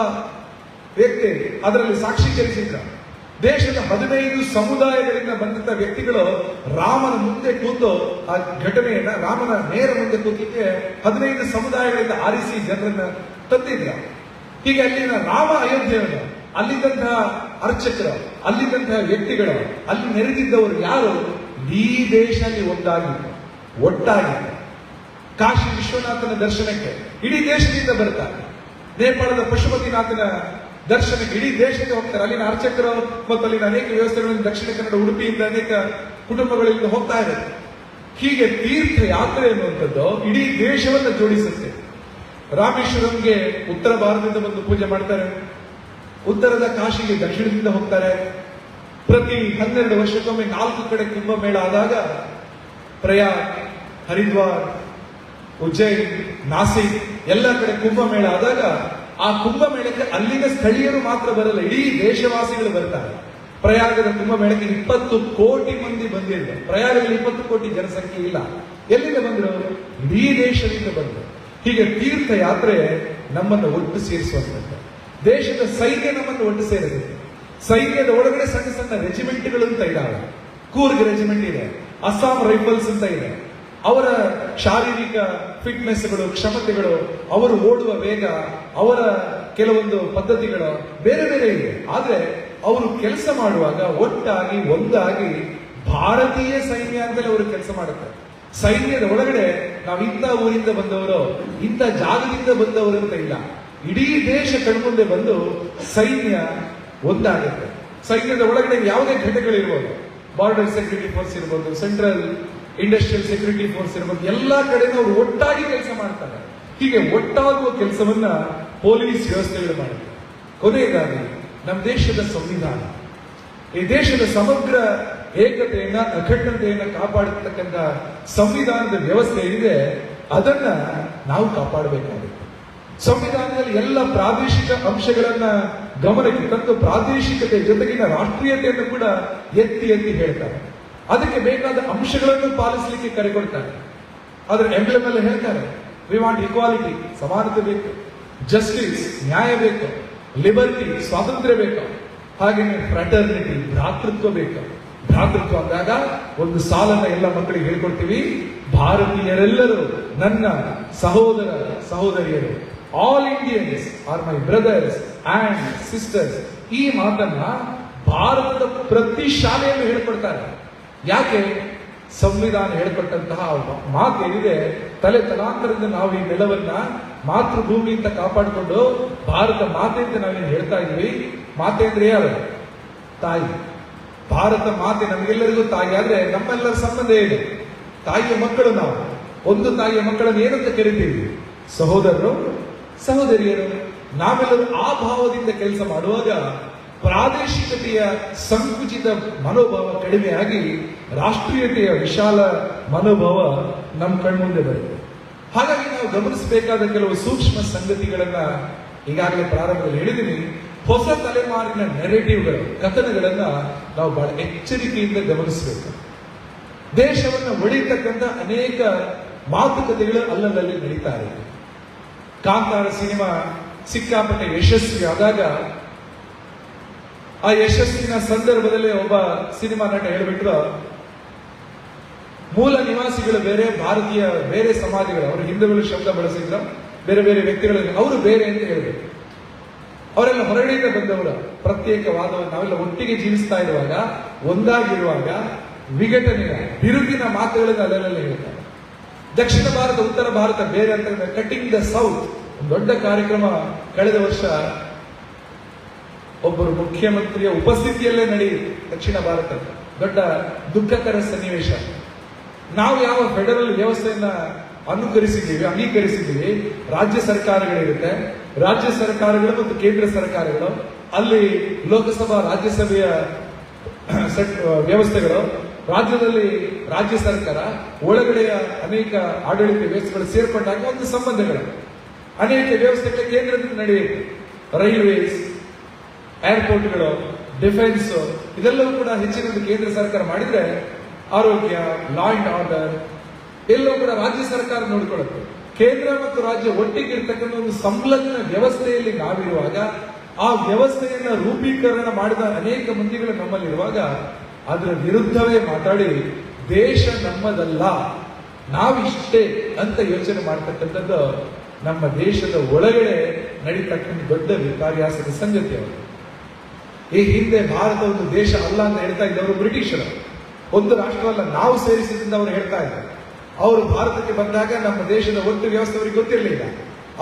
Speaker 1: ವ್ಯಕ್ತಿ ಅದರಲ್ಲಿ ಸಾಕ್ಷೀಕರಿಸಿದ್ರ. ದೇಶದ 15 ಸಮುದಾಯಗಳಿಂದ ಬಂದಂತಹ ವ್ಯಕ್ತಿಗಳು ರಾಮನ ಮುಂದೆ ಕೂತು ಆ ಘಟನೆಯನ್ನ, ರಾಮನ ನೇರ ಮುಂದೆ ಕೂತಲಿಕ್ಕೆ 15 ಸಮುದಾಯಗಳಿಂದ ಆರಿಸಿ ಜನರನ್ನ ತಂದಿದ್ರ. ಹೀಗೆ ಅಲ್ಲಿನ ರಾಮ ಅಯೋಧ್ಯೆಯನ್ನು, ಅಲ್ಲಿದ್ದಂತಹ ಅರ್ಚಕರು, ಅಲ್ಲಿದ್ದಂತಹ ವ್ಯಕ್ತಿಗಳು, ಅಲ್ಲಿ ನೆರೆದಿದ್ದವರು ಯಾರು? ಇಡೀ ದೇಶದಲ್ಲಿ ಒಟ್ಟಾಗಿ ಕಾಶಿ ವಿಶ್ವನಾಥನ ದರ್ಶನಕ್ಕೆ ಇಡೀ ದೇಶದಿಂದ ಬರ್ತಾರೆ. ನೇಪಾಳದ ಪಶುಪತಿನಾಥನ ದರ್ಶನಕ್ಕೆ ಇಡೀ ದೇಶಕ್ಕೆ ಹೋಗ್ತಾರೆ. ಅಲ್ಲಿನ ಅರ್ಚಕರು ಮತ್ತು ಅಲ್ಲಿನ ಅನೇಕ ವ್ಯವಸ್ಥೆಗಳಿಂದ ದಕ್ಷಿಣ ಕನ್ನಡ ಉಡುಪಿಯಿಂದ ಅನೇಕ ಕುಟುಂಬಗಳಿಂದ ಹೋಗ್ತಾ ಇದ್ದಾರೆ. ಹೀಗೆ ತೀರ್ಥ ಯಾತ್ರೆ ಎನ್ನುವಂಥದ್ದು ಇಡೀ ದೇಶವನ್ನು ಜೋಡಿಸುತ್ತೆ. ರಾಮೇಶ್ವರಂಗೆ ಉತ್ತರ ಭಾರತದಿಂದ ಬಂದು ಪೂಜೆ ಮಾಡ್ತಾರೆ, ಉತ್ತರದ ಕಾಶಿಗೆ ದಕ್ಷಿಣದಿಂದ ಹೋಗ್ತಾರೆ. ಪ್ರತಿ 12 ವರ್ಷಕ್ಕೊಮ್ಮೆ 4 ಕಡೆ ಕುಂಭಮೇಳ ಆದಾಗ ಪ್ರಯಾಗ್, ಹರಿದ್ವಾರ್, ಉಜ್ಜೈನ್, ನಾಸಿಕ್ ಎಲ್ಲ ಕಡೆ ಕುಂಭಮೇಳ ಆದಾಗ ಆ ಕುಂಭಮೇಳಕ್ಕೆ ಅಲ್ಲಿನ ಸ್ಥಳೀಯರು ಮಾತ್ರ ಬರಲ್ಲ, ಇಡೀ ದೇಶವಾಸಿಗಳು ಬರ್ತಾರೆ. ಪ್ರಯಾಗದ ಕುಂಭಮೇಳಕ್ಕೆ 20 ಕೋಟಿ ಮಂದಿ ಬಂದಿದ್ದಾರೆ. ಪ್ರಯಾಗದಲ್ಲಿ 20 ಕೋಟಿ ಜನಸಂಖ್ಯೆ ಇಲ್ಲ. ಎಲ್ಲಿಂದ ಬಂದರು? ಇಡೀ ದೇಶದಿಂದ ಬಂದರು. ಹೀಗೆ ತೀರ್ಥ ಯಾತ್ರೆ ನಮ್ಮನ್ನು ಒಟ್ಟು ಸೇರಿಸುವಂಥದ್ದು. ದೇಶದ ಸೈನ್ಯ ನಮ್ಮನ್ನು ಒಟ್ಟು ಸೇರಿದೆ. ಸೈನ್ಯದ ಒಳಗಡೆ ಸಣ್ಣ ಸಣ್ಣ ರೆಜಿಮೆಂಟ್ಗಳು ಅಂತ ಇದ್ದಾವೆ. ಕೂರ್ಗ್ ರೆಜಿಮೆಂಟ್ ಇದೆ, ಅಸ್ಸಾಂ ರೈಫಲ್ಸ್ ಅಂತ ಇದೆ. ಅವರ ಶಾರೀರಿಕ ಫಿಟ್ನೆಸ್ಗಳು, ಕ್ಷಮತೆಗಳು, ಅವರು ಓಡುವ ವೇಗ, ಅವರ ಕೆಲವೊಂದು ಪದ್ಧತಿಗಳು ಬೇರೆ ಬೇರೆ ಇದೆ. ಆದ್ರೆ ಅವರು ಕೆಲಸ ಮಾಡುವಾಗ ಒಟ್ಟಾಗಿ ಒಂದಾಗಿ ಭಾರತೀಯ ಸೈನ್ಯ ಅಂತಲೇ ಅವರು ಕೆಲಸ ಮಾಡುತ್ತಾರೆ. ಸೈನ್ಯದ ಒಳಗಡೆ ನಾವು ಇಂಥ ಊರಿಂದ ಬಂದವರು, ಇಂಥ ಜಾಗದಿಂದ ಬಂದವರು ಅಂತ ಇಲ್ಲ. ಇಡೀ ದೇಶ ಕಣ್ಮುಂದೆ ಬಂದು ಸೈನ್ಯ ಒಂದಾಗುತ್ತೆ. ಸೈನ್ಯದ ಒಳಗಡೆ ಯಾವುದೇ ಘಟಕಗಳಿರ್ಬೋದು, ಬಾರ್ಡರ್ ಸೆಕ್ಯೂರಿಟಿ ಫೋರ್ಸ್ ಇರ್ಬೋದು, ಸೆಂಟ್ರಲ್ ಇಂಡಸ್ಟ್ರಿಯಲ್ ಸೆಕ್ಯೂರಿಟಿ ಫೋರ್ಸ್ ಇರ್ಬೋದು, ಎಲ್ಲಾ ಕಡೆನೂ ಅವರು ಒಟ್ಟಾಗಿ ಕೆಲಸ ಮಾಡ್ತಾರೆ. ಹೀಗೆ ಒಟ್ಟಾಗುವ ಕೆಲಸವನ್ನ ಪೊಲೀಸ್ ವ್ಯವಸ್ಥೆಗಳು ಮಾಡುತ್ತೆ. ಕೊನೆಯದಾಗಿ ನಮ್ಮ ದೇಶದ ಸಂವಿಧಾನ, ಈ ದೇಶದ ಸಮಗ್ರ ಏಕತೆಯನ್ನ, ಅಖಂಡತೆಯನ್ನ ಕಾಪಾಡತಕ್ಕಂಥ ಸಂವಿಧಾನದ ವ್ಯವಸ್ಥೆ ಇದೆ, ಅದನ್ನ ನಾವು ಕಾಪಾಡಬೇಕಾಗುತ್ತೆ. ಸಂವಿಧಾನದಲ್ಲಿ ಎಲ್ಲ ಪ್ರಾದೇಶಿಕ ಅಂಶಗಳನ್ನ ಗಮನಕ್ಕೆ ತಂದು ಪ್ರಾದೇಶಿಕತೆ ಜೊತೆಗಿನ ರಾಷ್ಟ್ರೀಯತೆಯನ್ನು ಕೂಡ ಎತ್ತಿ ಎತ್ತಿ ಹೇಳ್ತಾರೆ. ಅದಕ್ಕೆ ಬೇಕಾದ ಅಂಶಗಳನ್ನು ಪಾಲಿಸಲಿಕ್ಕೆ ಕರೆ ಕೊಡ್ತಾರೆ. ಆದ್ರೆ ಎಂಬ್ಲೆಮ್ ಅಲ್ಲಿ ಹೇಳ್ತಾರೆ, ವಿ ವಾಂಟ್ ಈಕ್ವಾಲಿಟಿ, ಸಮಾನತೆ ಬೇಕು, ಜಸ್ಟಿಸ್, ನ್ಯಾಯ ಬೇಕು, ಲಿಬರ್ಟಿ, ಸ್ವಾತಂತ್ರ್ಯ ಬೇಕು, ಹಾಗೇನೆ ಫ್ರಾಟರ್ನಿಟಿ, ಭ್ರಾತೃತ್ವ ಬೇಕು. ಭ್ರಾತೃತ್ವ ಅಂದಾಗ ಒಂದು ಸಾಲನ್ನ ಎಲ್ಲ ಮಕ್ಕಳಿಗೆ ಹೇಳ್ಕೊಡ್ತೀವಿ, ಭಾರತೀಯರೆಲ್ಲರೂ ನನ್ನ ಸಹೋದರ ಸಹೋದರಿಯರು, all Indians are my brothers and sisters. ಈ ಮಾತನ್ನ ಭಾರತದ ಪ್ರತಿ ಶಾಲೆಯಲ್ಲೂ ಹೇಳ್ಕೊಡ್ತಾರೆ. ಯಾಕೆ? ಸಂವಿಧಾನ ಹೇಳ್ಕೊಟ್ಟಂತಹ ಮಾತೇನಿದೆ, ತಲೆ ತಲಾಂತರದಿಂದ ನಾವು ಈ ನೆಲವನ್ನ ಮಾತೃಭೂಮಿ ಅಂತ ಕಾಪಾಡಿಕೊಂಡು ಭಾರತ ಮಾತೆ ಅಂತ ನಾವೇನು ಹೇಳ್ತಾ ಇದ್ವಿ. ಮಾತೆ ಅಂದ್ರೆ ಯಾರು? ತಾಯಿ. ಭಾರತ ಮಾತೆ ನಮಗೆಲ್ಲರಿಗೂ ತಾಯಿ. ಆದ್ರೆ ನಮ್ಮೆಲ್ಲರ ಸಂಬಂಧ ಏನು? ತಾಯಿಯ ಮಕ್ಕಳು ನಾವು. ಒಂದು ತಾಯಿಯ ಮಕ್ಕಳನ್ನು ಏನಂತ ಕರಿತೀವಿ? ಸಹೋದರರು, ಸಹೋದರಿಯರು. ನಾವೆಲ್ಲರೂ ಆ ಭಾವದಿಂದ ಕೆಲಸ ಮಾಡುವಾಗ ಪ್ರಾದೇಶಿಕತೆಯ ಸಂಕುಚಿತ ಮನೋಭಾವ ಕಡಿಮೆಯಾಗಿ ರಾಷ್ಟ್ರೀಯತೆಯ ವಿಶಾಲ ಮನೋಭಾವ ನಮ್ಮ ಕಣ್ಮುಂದೆ ಬರುತ್ತೆ. ಹಾಗಾಗಿ ನಾವು ಗಮನಿಸಬೇಕಾದ ಕೆಲವು ಸೂಕ್ಷ್ಮ ಸಂಗತಿಗಳನ್ನ ಈಗಾಗಲೇ ಪ್ರಾರಂಭದಲ್ಲಿ ಹೇಳಿದ್ದೀನಿ. ಹೊಸ ತಲೆಮಾರಿನ ನೆರೆಟಿವ್ಗಳು, ಕಥನಗಳನ್ನ ನಾವು ಬಹಳ ಎಚ್ಚರಿಕೆಯಿಂದ ಗಮನಿಸಬೇಕು. ದೇಶವನ್ನು ಒಡೆಯತಕ್ಕಂಥ ಅನೇಕ ಮಾತುಕತೆಗಳು ಅಲ್ಲಲ್ಲಿ ನಡೀತಾ ಇದೆ. ಕಾಂತಾರ ಸಿನಿಮಾ ಸಿಕ್ಕಾಪಟ್ಟೆ ಯಶಸ್ವಿ ಆದಾಗ ಆ ಯಶಸ್ಸಿನ ಸಂದರ್ಭದಲ್ಲಿ ಒಬ್ಬ ಸಿನಿಮಾ ನಟ ಹೇಳ್ಬಿಟ್ರು, ಮೂಲ ನಿವಾಸಿಗಳು ಬೇರೆ, ಭಾರತೀಯ ಬೇರೆ ಸಮಾಜಗಳು, ಅವರು ಹಿಂದೂಗಳು ಶಬ್ದ ಬಳಸಿದ್ರು, ಬೇರೆ ಬೇರೆ ವ್ಯಕ್ತಿಗಳು ಅವರು ಬೇರೆ ಅಂತ ಹೇಳ್ಬೇಕು. ಅವರೆಲ್ಲ ಹೊರಗಡೆಯಿಂದ ಬಂದವರು. ಪ್ರತ್ಯೇಕವಾದವರು ನಾವೆಲ್ಲ ಒಟ್ಟಿಗೆ ಜೀವಿಸ್ತಾ ಇರುವಾಗ, ಒಂದಾಗಿರುವಾಗ ವಿಘಟನೆಯ ಬಿರುಕಿನ ಮಾತುಗಳನ್ನು ಅಲ್ಲೆಲ್ಲ ಹೇಳ್ತಾರೆ. ದಕ್ಷಿಣ ಭಾರತ, ಉತ್ತರ ಭಾರತ ಬೇರೆ ಅಂತ ಕಟಿಂಗ್ ದ ಸೌತ್ ಒಂದು ದೊಡ್ಡ ಕಾರ್ಯಕ್ರಮ ಕಳೆದ ವರ್ಷ ಒಬ್ಬರು ಮುಖ್ಯಮಂತ್ರಿಯ ಉಪಸ್ಥಿತಿಯಲ್ಲೇ ನಡೆಯಿತು. ದಕ್ಷಿಣ ಭಾರತ ದೊಡ್ಡ ದುಃಖಕರ ಸನ್ನಿವೇಶ. ನಾವು ಯಾವ ಫೆಡರಲ್ ವ್ಯವಸ್ಥೆಯನ್ನ ಅಂಗೀಕರಿಸಿದ್ದೀವಿ, ರಾಜ್ಯ ಸರ್ಕಾರಗಳಿರುತ್ತೆ, ರಾಜ್ಯ ಸರ್ಕಾರಗಳು ಮತ್ತು ಕೇಂದ್ರ ಸರ್ಕಾರಗಳು, ಅಲ್ಲಿ ಲೋಕಸಭಾ ರಾಜ್ಯಸಭೆಯ ವ್ಯವಸ್ಥೆಗಳು, ರಾಜ್ಯದಲ್ಲಿ ರಾಜ್ಯ ಸರ್ಕಾರ, ಒಳಗಡೆಯ ಅನೇಕ ಆಡಳಿತ ವ್ಯವಸ್ಥೆಗಳು ಸೇರ್ಕೊಂಡಾಗ ಒಂದು ಸಂಬಂಧಗಳು, ಅನೇಕ ವ್ಯವಸ್ಥೆಗಳ ಕೇಂದ್ರದಿಂದ ನಡೆಯುತ್ತೆ. ರೈಲ್ವೇಸ್, ಏರ್ಪೋರ್ಟ್ಗಳು, ಡಿಫೆನ್ಸ್, ಇದೆಲ್ಲವೂ ಕೂಡ ಹೆಚ್ಚಿನದು ಕೇಂದ್ರ ಸರ್ಕಾರ ಮಾಡಿದ್ರೆ, ಆರೋಗ್ಯ, ಲಾ ಅಂಡ್ ಆರ್ಡರ್ ಎಲ್ಲವೂ ಕೂಡ ರಾಜ್ಯ ಸರ್ಕಾರ ನೋಡಿಕೊಳ್ಳುತ್ತೆ. ಕೇಂದ್ರ ಮತ್ತು ರಾಜ್ಯ ಒಟ್ಟಿಗೆ ಇರ್ತಕ್ಕಂಥ ಒಂದು ಸಂಲಗ್ನ ವ್ಯವಸ್ಥೆಯಲ್ಲಿ ನಾವಿರುವಾಗ, ಆ ವ್ಯವಸ್ಥೆಯನ್ನ ರೂಪೀಕರಣ ಮಾಡಿದ ಅನೇಕ ಮಂದಿಗಳು ನಮ್ಮಲ್ಲಿರುವಾಗ ಅದರ ವಿರುದ್ಧವೇ ಮಾತಾಡಿ ದೇಶ ನಮ್ಮದಲ್ಲ, ನಾವಿಷ್ಟೇ ಅಂತ ಯೋಚನೆ ಮಾಡ್ತಕ್ಕಂಥದ್ದು ನಮ್ಮ ದೇಶದ ಒಳಗಡೆ ನಡೀತಕ್ಕಂಥ ದೊಡ್ಡ ವಿಪರ್ಯಾಸದ ಸಂಗತಿ ಅವರು. ಈ ಹಿಂದೆ ಭಾರತ ಒಂದು ದೇಶ ಅಲ್ಲ ಅಂತ ಹೇಳ್ತಾ ಇದ್ದವರು ಬ್ರಿಟಿಷರು. ಒಂದು ರಾಷ್ಟ್ರ ಅಲ್ಲ, ನಾವು ಸೇರಿಸಿದಿಂದ ಅವರು ಹೇಳ್ತಾ ಇದ್ದಾರೆ. ಅವರು ಭಾರತಕ್ಕೆ ಬಂದಾಗ ನಮ್ಮ ದೇಶದ ಒಟ್ಟು ವ್ಯವಸ್ಥೆ ಅವರಿಗೆ ಗೊತ್ತಿರಲಿಲ್ಲ.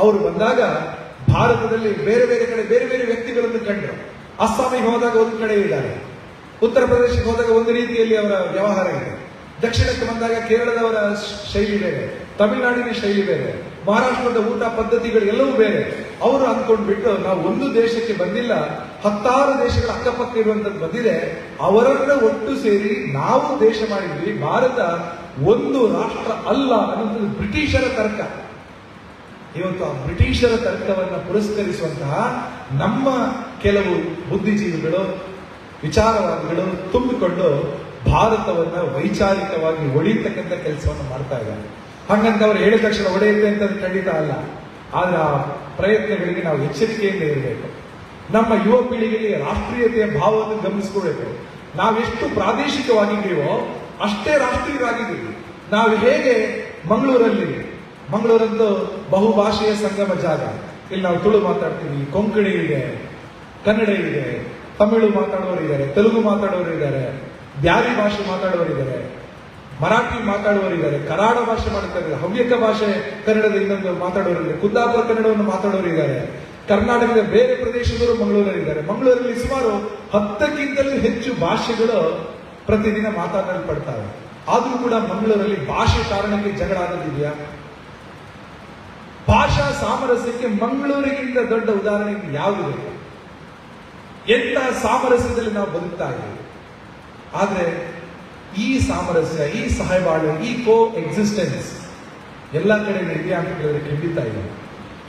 Speaker 1: ಅವರು ಬಂದಾಗ ಭಾರತದಲ್ಲಿ ಬೇರೆ ಬೇರೆ ಕಡೆ ಬೇರೆ ಬೇರೆ ವ್ಯಕ್ತಿಗಳನ್ನು ಕಂಡರು. ಅಸ್ಸಾಮಿಗೆ ಹೋದಾಗ ಒಂದು ಕಡೆ ಇದ್ದಾರೆ, ಉತ್ತರ ಪ್ರದೇಶಕ್ಕೆ ಹೋದಾಗ ಒಂದು ರೀತಿಯಲ್ಲಿ ಅವರ ವ್ಯವಹಾರ ಇದೆ, ದಕ್ಷಿಣಕ್ಕೆ ಬಂದಾಗ ಕೇರಳದವರ ಶೈಲಿ ಬೇರೆ, ತಮಿಳುನಾಡಿನ ಶೈಲಿ ಬೇರೆ, ಮಹಾರಾಷ್ಟ್ರದ ಊಟ ಪದ್ಧತಿಗಳು ಎಲ್ಲವೂ ಬೇರೆ. ಅವರು ಅಂದ್ಕೊಂಡ್ಬಿಟ್ಟು ನಾವು ಒಂದು ದೇಶಕ್ಕೆ ಬಂದಿಲ್ಲ, 10 ದೇಶಗಳ ಅಕ್ಕಪಕ್ಕ ಇರುವಂತದ್ದು ಬಂದಿದೆ, ಅವರನ್ನ ಒಟ್ಟು ಸೇರಿ ನಾವು ದೇಶ ಮಾಡಿದ್ವಿ, ಭಾರತ ಒಂದು ರಾಷ್ಟ್ರ ಅಲ್ಲ ಅನ್ನೋದು ಬ್ರಿಟಿಷರ ತರ್ಕ. ಇವತ್ತು ಆ ಬ್ರಿಟಿಷರ ತರ್ಕವನ್ನ ಪುರಸ್ಕರಿಸುವಂತಹ ನಮ್ಮ ಕೆಲವು ಬುದ್ಧಿಜೀವಿಗಳು, ವಿಚಾರವಾದಿಗಳು ತುಂಬಿಕೊಂಡು ಭಾರತವನ್ನ ವೈಚಾರಿಕವಾಗಿ ಒಡೆಯತಕ್ಕಂಥ ಕೆಲಸವನ್ನು ಮಾಡ್ತಾ ಇದ್ದಾರೆ. ಹಾಗಂತ ಅವರು ಹೇಳಿದ ತಕ್ಷಣ ಒಡೆಯುತ್ತೆ ಅಂತ ಖಂಡಿತ ಅಲ್ಲ. ಆದ್ರೆ ಆ ಪ್ರಯತ್ನಗಳಿಗೆ ನಾವು ಎಚ್ಚರಿಕೆಯಿಂದ ಇರಬೇಕು. ನಮ್ಮ ಯುವ ಪೀಳಿಗೆಗೆ ರಾಷ್ಟ್ರೀಯತೆಯ ಭಾವವನ್ನು ಗಮನಿಸ್ಕೊಳ್ಬೇಕು. ನಾವೆಷ್ಟು ಪ್ರಾದೇಶಿಕವಾಗಿದ್ದೀವೋ ಅಷ್ಟೇ ರಾಷ್ಟ್ರೀಯರಾಗಿದ್ದೀವಿ. ನಾವು ಹೇಗೆ ಮಂಗಳೂರಂತೂ ಬಹುಭಾಷೆಯ ಸಂಗಮ ಜಾಗ. ಇಲ್ಲಿ ನಾವು ತುಳು ಮಾತಾಡ್ತೀವಿ, ಕೊಂಕಣಿ ಇದೆ, ಕನ್ನಡ ಇದೆ, ತಮಿಳು ಮಾತಾಡೋರು ಇದ್ದಾರೆ, ತೆಲುಗು ಮಾತಾಡೋರು ಇದ್ದಾರೆ, ಬ್ಯಾರಿ ಭಾಷೆ ಮಾತಾಡೋರು ಇದ್ದಾರೆ, ಮರಾಠಿ ಮಾತಾಡುವವರು ಇದ್ದಾರೆ, ಕರಾಡ ಭಾಷೆ ಮಾಡ್ತಾರೆ, ಹವ್ಯಕ ಭಾಷೆ ಕನ್ನಡದ ಇನ್ನೊಂದು ಮಾತಾಡೋರು ಇದ್ದಾರೆ, ಕುಂದಾಪುರ ಕನ್ನಡವನ್ನು ಮಾತಾಡೋರು ಇದ್ದಾರೆ, ಕರ್ನಾಟಕದ ಬೇರೆ ಪ್ರದೇಶದವರು ಮಂಗಳೂರಲ್ಲಿ ಇದ್ದಾರೆ. ಮಂಗಳೂರಲ್ಲಿ ಸುಮಾರು 10ಕ್ಕಿಂತಲೂ ಹೆಚ್ಚು ಭಾಷೆಗಳು ಪ್ರತಿದಿನ ಮಾತನಾಡಲ್ಪಡ್ತವೆ. ಆದ್ರೂ ಕೂಡ ಮಂಗಳೂರಲ್ಲಿ ಭಾಷೆ ಕಾರಣಕ್ಕೆ ಜಗಳ ಆಗೋದಿದೆಯಾ? ಭಾಷಾ ಸಾಮರಸ್ಯಕ್ಕೆ ಮಂಗಳೂರಿಗಿಂತ ದೊಡ್ಡ ಉದಾಹರಣೆ ಯಾವುದಿದೆ? ಎಂತ ಸಾಮರಸ್ಯದಲ್ಲಿ ನಾವು ಬದುಕ್ತಾ ಇದ್ದೀವಿ. ಆದ್ರೆ ಈ ಸಾಮರಸ್ಯ, ಈ ಸಹಬಾಳ್ವೆ, ಈ ಕೋ ಎಕ್ಸಿಸ್ಟೆನ್ಸ್ ಎಲ್ಲ ಕಡೆ ಇದೆಯಾ ಅಂತ ಹೇಳಿದ್ರೆ ಖಂಡಿತ ಇದೆ.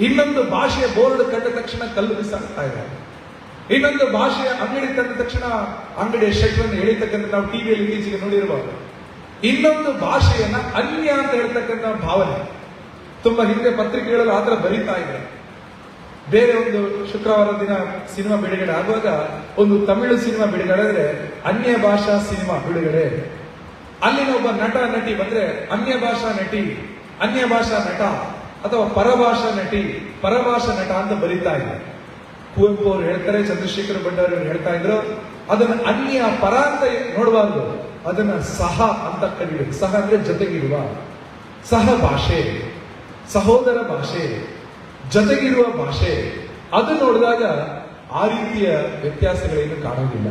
Speaker 1: ಇನ್ನೊಂದು ಭಾಷೆಯ ಬೋರ್ಡ್ ಕಂಡ ತಕ್ಷಣ ಕಲ್ಲು ಬಿಸಾಕ್ತಾ ಇದ್ದಾರೆ. ಇನ್ನೊಂದು ಭಾಷೆಯ ಅಂಗಡಿ ತಂದ ತಕ್ಷಣ ಅಂಗಡಿಯ ಶೆಟ್ರನ್ನು ಎಳಿತಕ್ಕಂಥ ನಾವು ಟಿವಿಯಲ್ಲಿ ಇತ್ತೀಚೆಗೆ ನೋಡಿರುವಾಗ, ಇನ್ನೊಂದು ಭಾಷೆಯನ್ನ ಅನ್ಯ ಅಂತ ಹೇಳ್ತಕ್ಕಂಥ ಭಾವನೆ ತುಂಬಾ ಹಿಂದೆ ಪತ್ರಿಕೆಗಳಲ್ಲಿ ಆತರ ಬರೀತಾ ಇದೆ. ಬೇರೆ ಒಂದು ಶುಕ್ರವಾರ ದಿನ ಸಿನಿಮಾ ಬಿಡುಗಡೆ ಆಗುವಾಗ ಒಂದು ತಮಿಳು ಸಿನಿಮಾ ಬಿಡುಗಡೆ ಆದ್ರೆ ಅನ್ಯ ಭಾಷಾ ಸಿನಿಮಾ ಬಿಡುಗಡೆ, ಅಲ್ಲಿನ ಒಬ್ಬ ನಟ ನಟಿ ಬಂದ್ರೆ ಅನ್ಯ ಭಾಷಾ ನಟಿ, ಅನ್ಯ ಭಾಷಾ ನಟ ಅಥವಾ ಪರಭಾಷಾ ನಟಿ, ಪರಭಾಷಾ ನಟ ಅಂತ ಬರೀತಾ ಇದೆ. ಕುವೆಂಪು ಅವರು ಹೇಳ್ತಾರೆ, ಚಂದ್ರಶೇಖರ ಬಂಡಾರಿ ಅವರು ಹೇಳ್ತಾ ಇದ್ರು, ಅದನ್ನು ಅನ್ಯ ಪರ ಅಂತ ನೋಡಬಾರ್ದು, ಅದನ್ನ ಸಹ ಅಂತ ಕರೀಬೇಕು. ಸಹ ಅಂದ್ರೆ ಜೊತೆಗಿರುವ, ಸಹ ಭಾಷೆ, ಸಹೋದರ ಭಾಷೆ, ಜೊತೆಗಿರುವ ಭಾಷೆ. ಅದು ನೋಡಿದಾಗ ಆ ರೀತಿಯ ವ್ಯತ್ಯಾಸಗಳೇನು ಕಾಣೋದಿಲ್ಲ.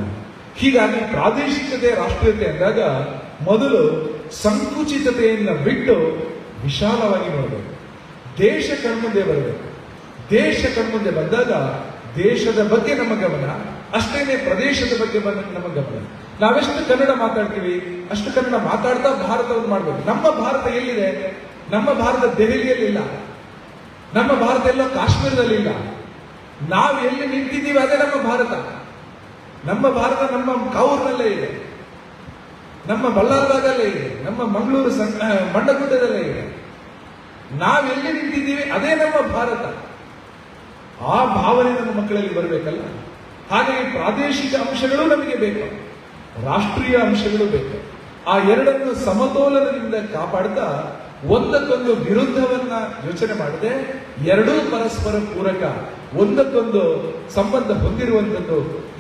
Speaker 1: ಹೀಗಾಗಿ ಪ್ರಾದೇಶಿಕತೆ ರಾಷ್ಟ್ರೀಯತೆ ಅಂದಾಗ ಮೊದಲು ಸಂಕುಚಿತತೆಯನ್ನು ಬಿಟ್ಟು ವಿಶಾಲವಾಗಿ ನೋಡಬೇಕು. ದೇಶ ಕಣ್ಮುಂದೆ ಬರಬೇಕು. ದೇಶ ಕಣ್ಮುಂದೆ ಬಂದಾಗ ದೇಶದ ಬಗ್ಗೆ ನಮ್ಮ ಗಮನ, ಅಷ್ಟೇನೆ ಪ್ರದೇಶದ ಬಗ್ಗೆ ನಮ್ಮ ಗಮನ. ನಾವೆಷ್ಟು ಕನ್ನಡ ಮಾತಾಡ್ತೀವಿ ಅಷ್ಟು ಕನ್ನಡ ಮಾತಾಡ್ತಾ ಭಾರತವನ್ನು ಮಾಡಬೇಕು. ನಮ್ಮ ಭಾರತ ಎಲ್ಲಿದೆ? ನಮ್ಮ ಭಾರತ ದೆಹಲಿಯಲ್ಲಿಲ್ಲ, ನಮ್ಮ ಭಾರತ ಎಲ್ಲೋ ಕಾಶ್ಮೀರದಲ್ಲಿಲ್ಲ. ನಾವು ಎಲ್ಲಿ ನಿಂತಿದ್ದೀವಿ ಅದೇ ನಮ್ಮ ಭಾರತ. ನಮ್ಮ ಭಾರತ ನಮ್ಮ ಕಾವೂರಿನಲ್ಲೇ ಇದೆ, ನಮ್ಮ ಬಳ್ಳಾರ್ದಾಗಲ್ಲೇ ಇದೆ, ನಮ್ಮ ಮಂಗಳೂರು ಮಂಡಗುಡ್ಡದಲ್ಲೇ ಇದೆ. ನಾವೆಲ್ಲಿ ನಿಂತಿದ್ದೀವಿ ಅದೇ ನಮ್ಮ ಭಾರತ. ಆ ಭಾವನೆ ನಮ್ಮ ಮಕ್ಕಳಲ್ಲಿ ಬರಬೇಕಲ್ಲ. ಹಾಗಾಗಿ ಪ್ರಾದೇಶಿಕ ಅಂಶಗಳು ನಮಗೆ ಬೇಕು, ರಾಷ್ಟ್ರೀಯ ಅಂಶಗಳು ಬೇಕು. ಆ ಎರಡನ್ನು ಸಮತೋಲನದಿಂದ ಕಾಪಾಡ್ತಾ ಒಂದಕ್ಕೊಂದು ವಿರುದ್ಧವನ್ನ ಯೋಚನೆ ಮಾಡದೆ ಎರಡೂ ಪರಸ್ಪರ ಪೂರಕ, ಒಂದಕ್ಕೊಂದು ಸಂಬಂಧ ಹೊಂದಿರುವಂಥದ್ದು.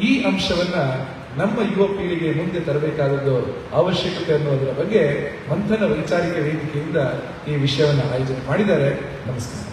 Speaker 1: ಈ ಅಂಶವನ್ನ ನಮ್ಮ ಯುವ ಪೀಳಿಗೆ ಮುಂದೆ ತರಬೇಕಾದದ್ದು ಅವಶ್ಯಕತೆ ಅನ್ನೋದರ ಬಗ್ಗೆ ಮಂಥನ ವೈಚಾರಿಕ ವೇದಿಕೆಯಿಂದ ಈ ವಿಷಯವನ್ನು ಆಯೋಜನೆ ಮಾಡಿದ್ದಾರೆ. ನಮಸ್ಕಾರ.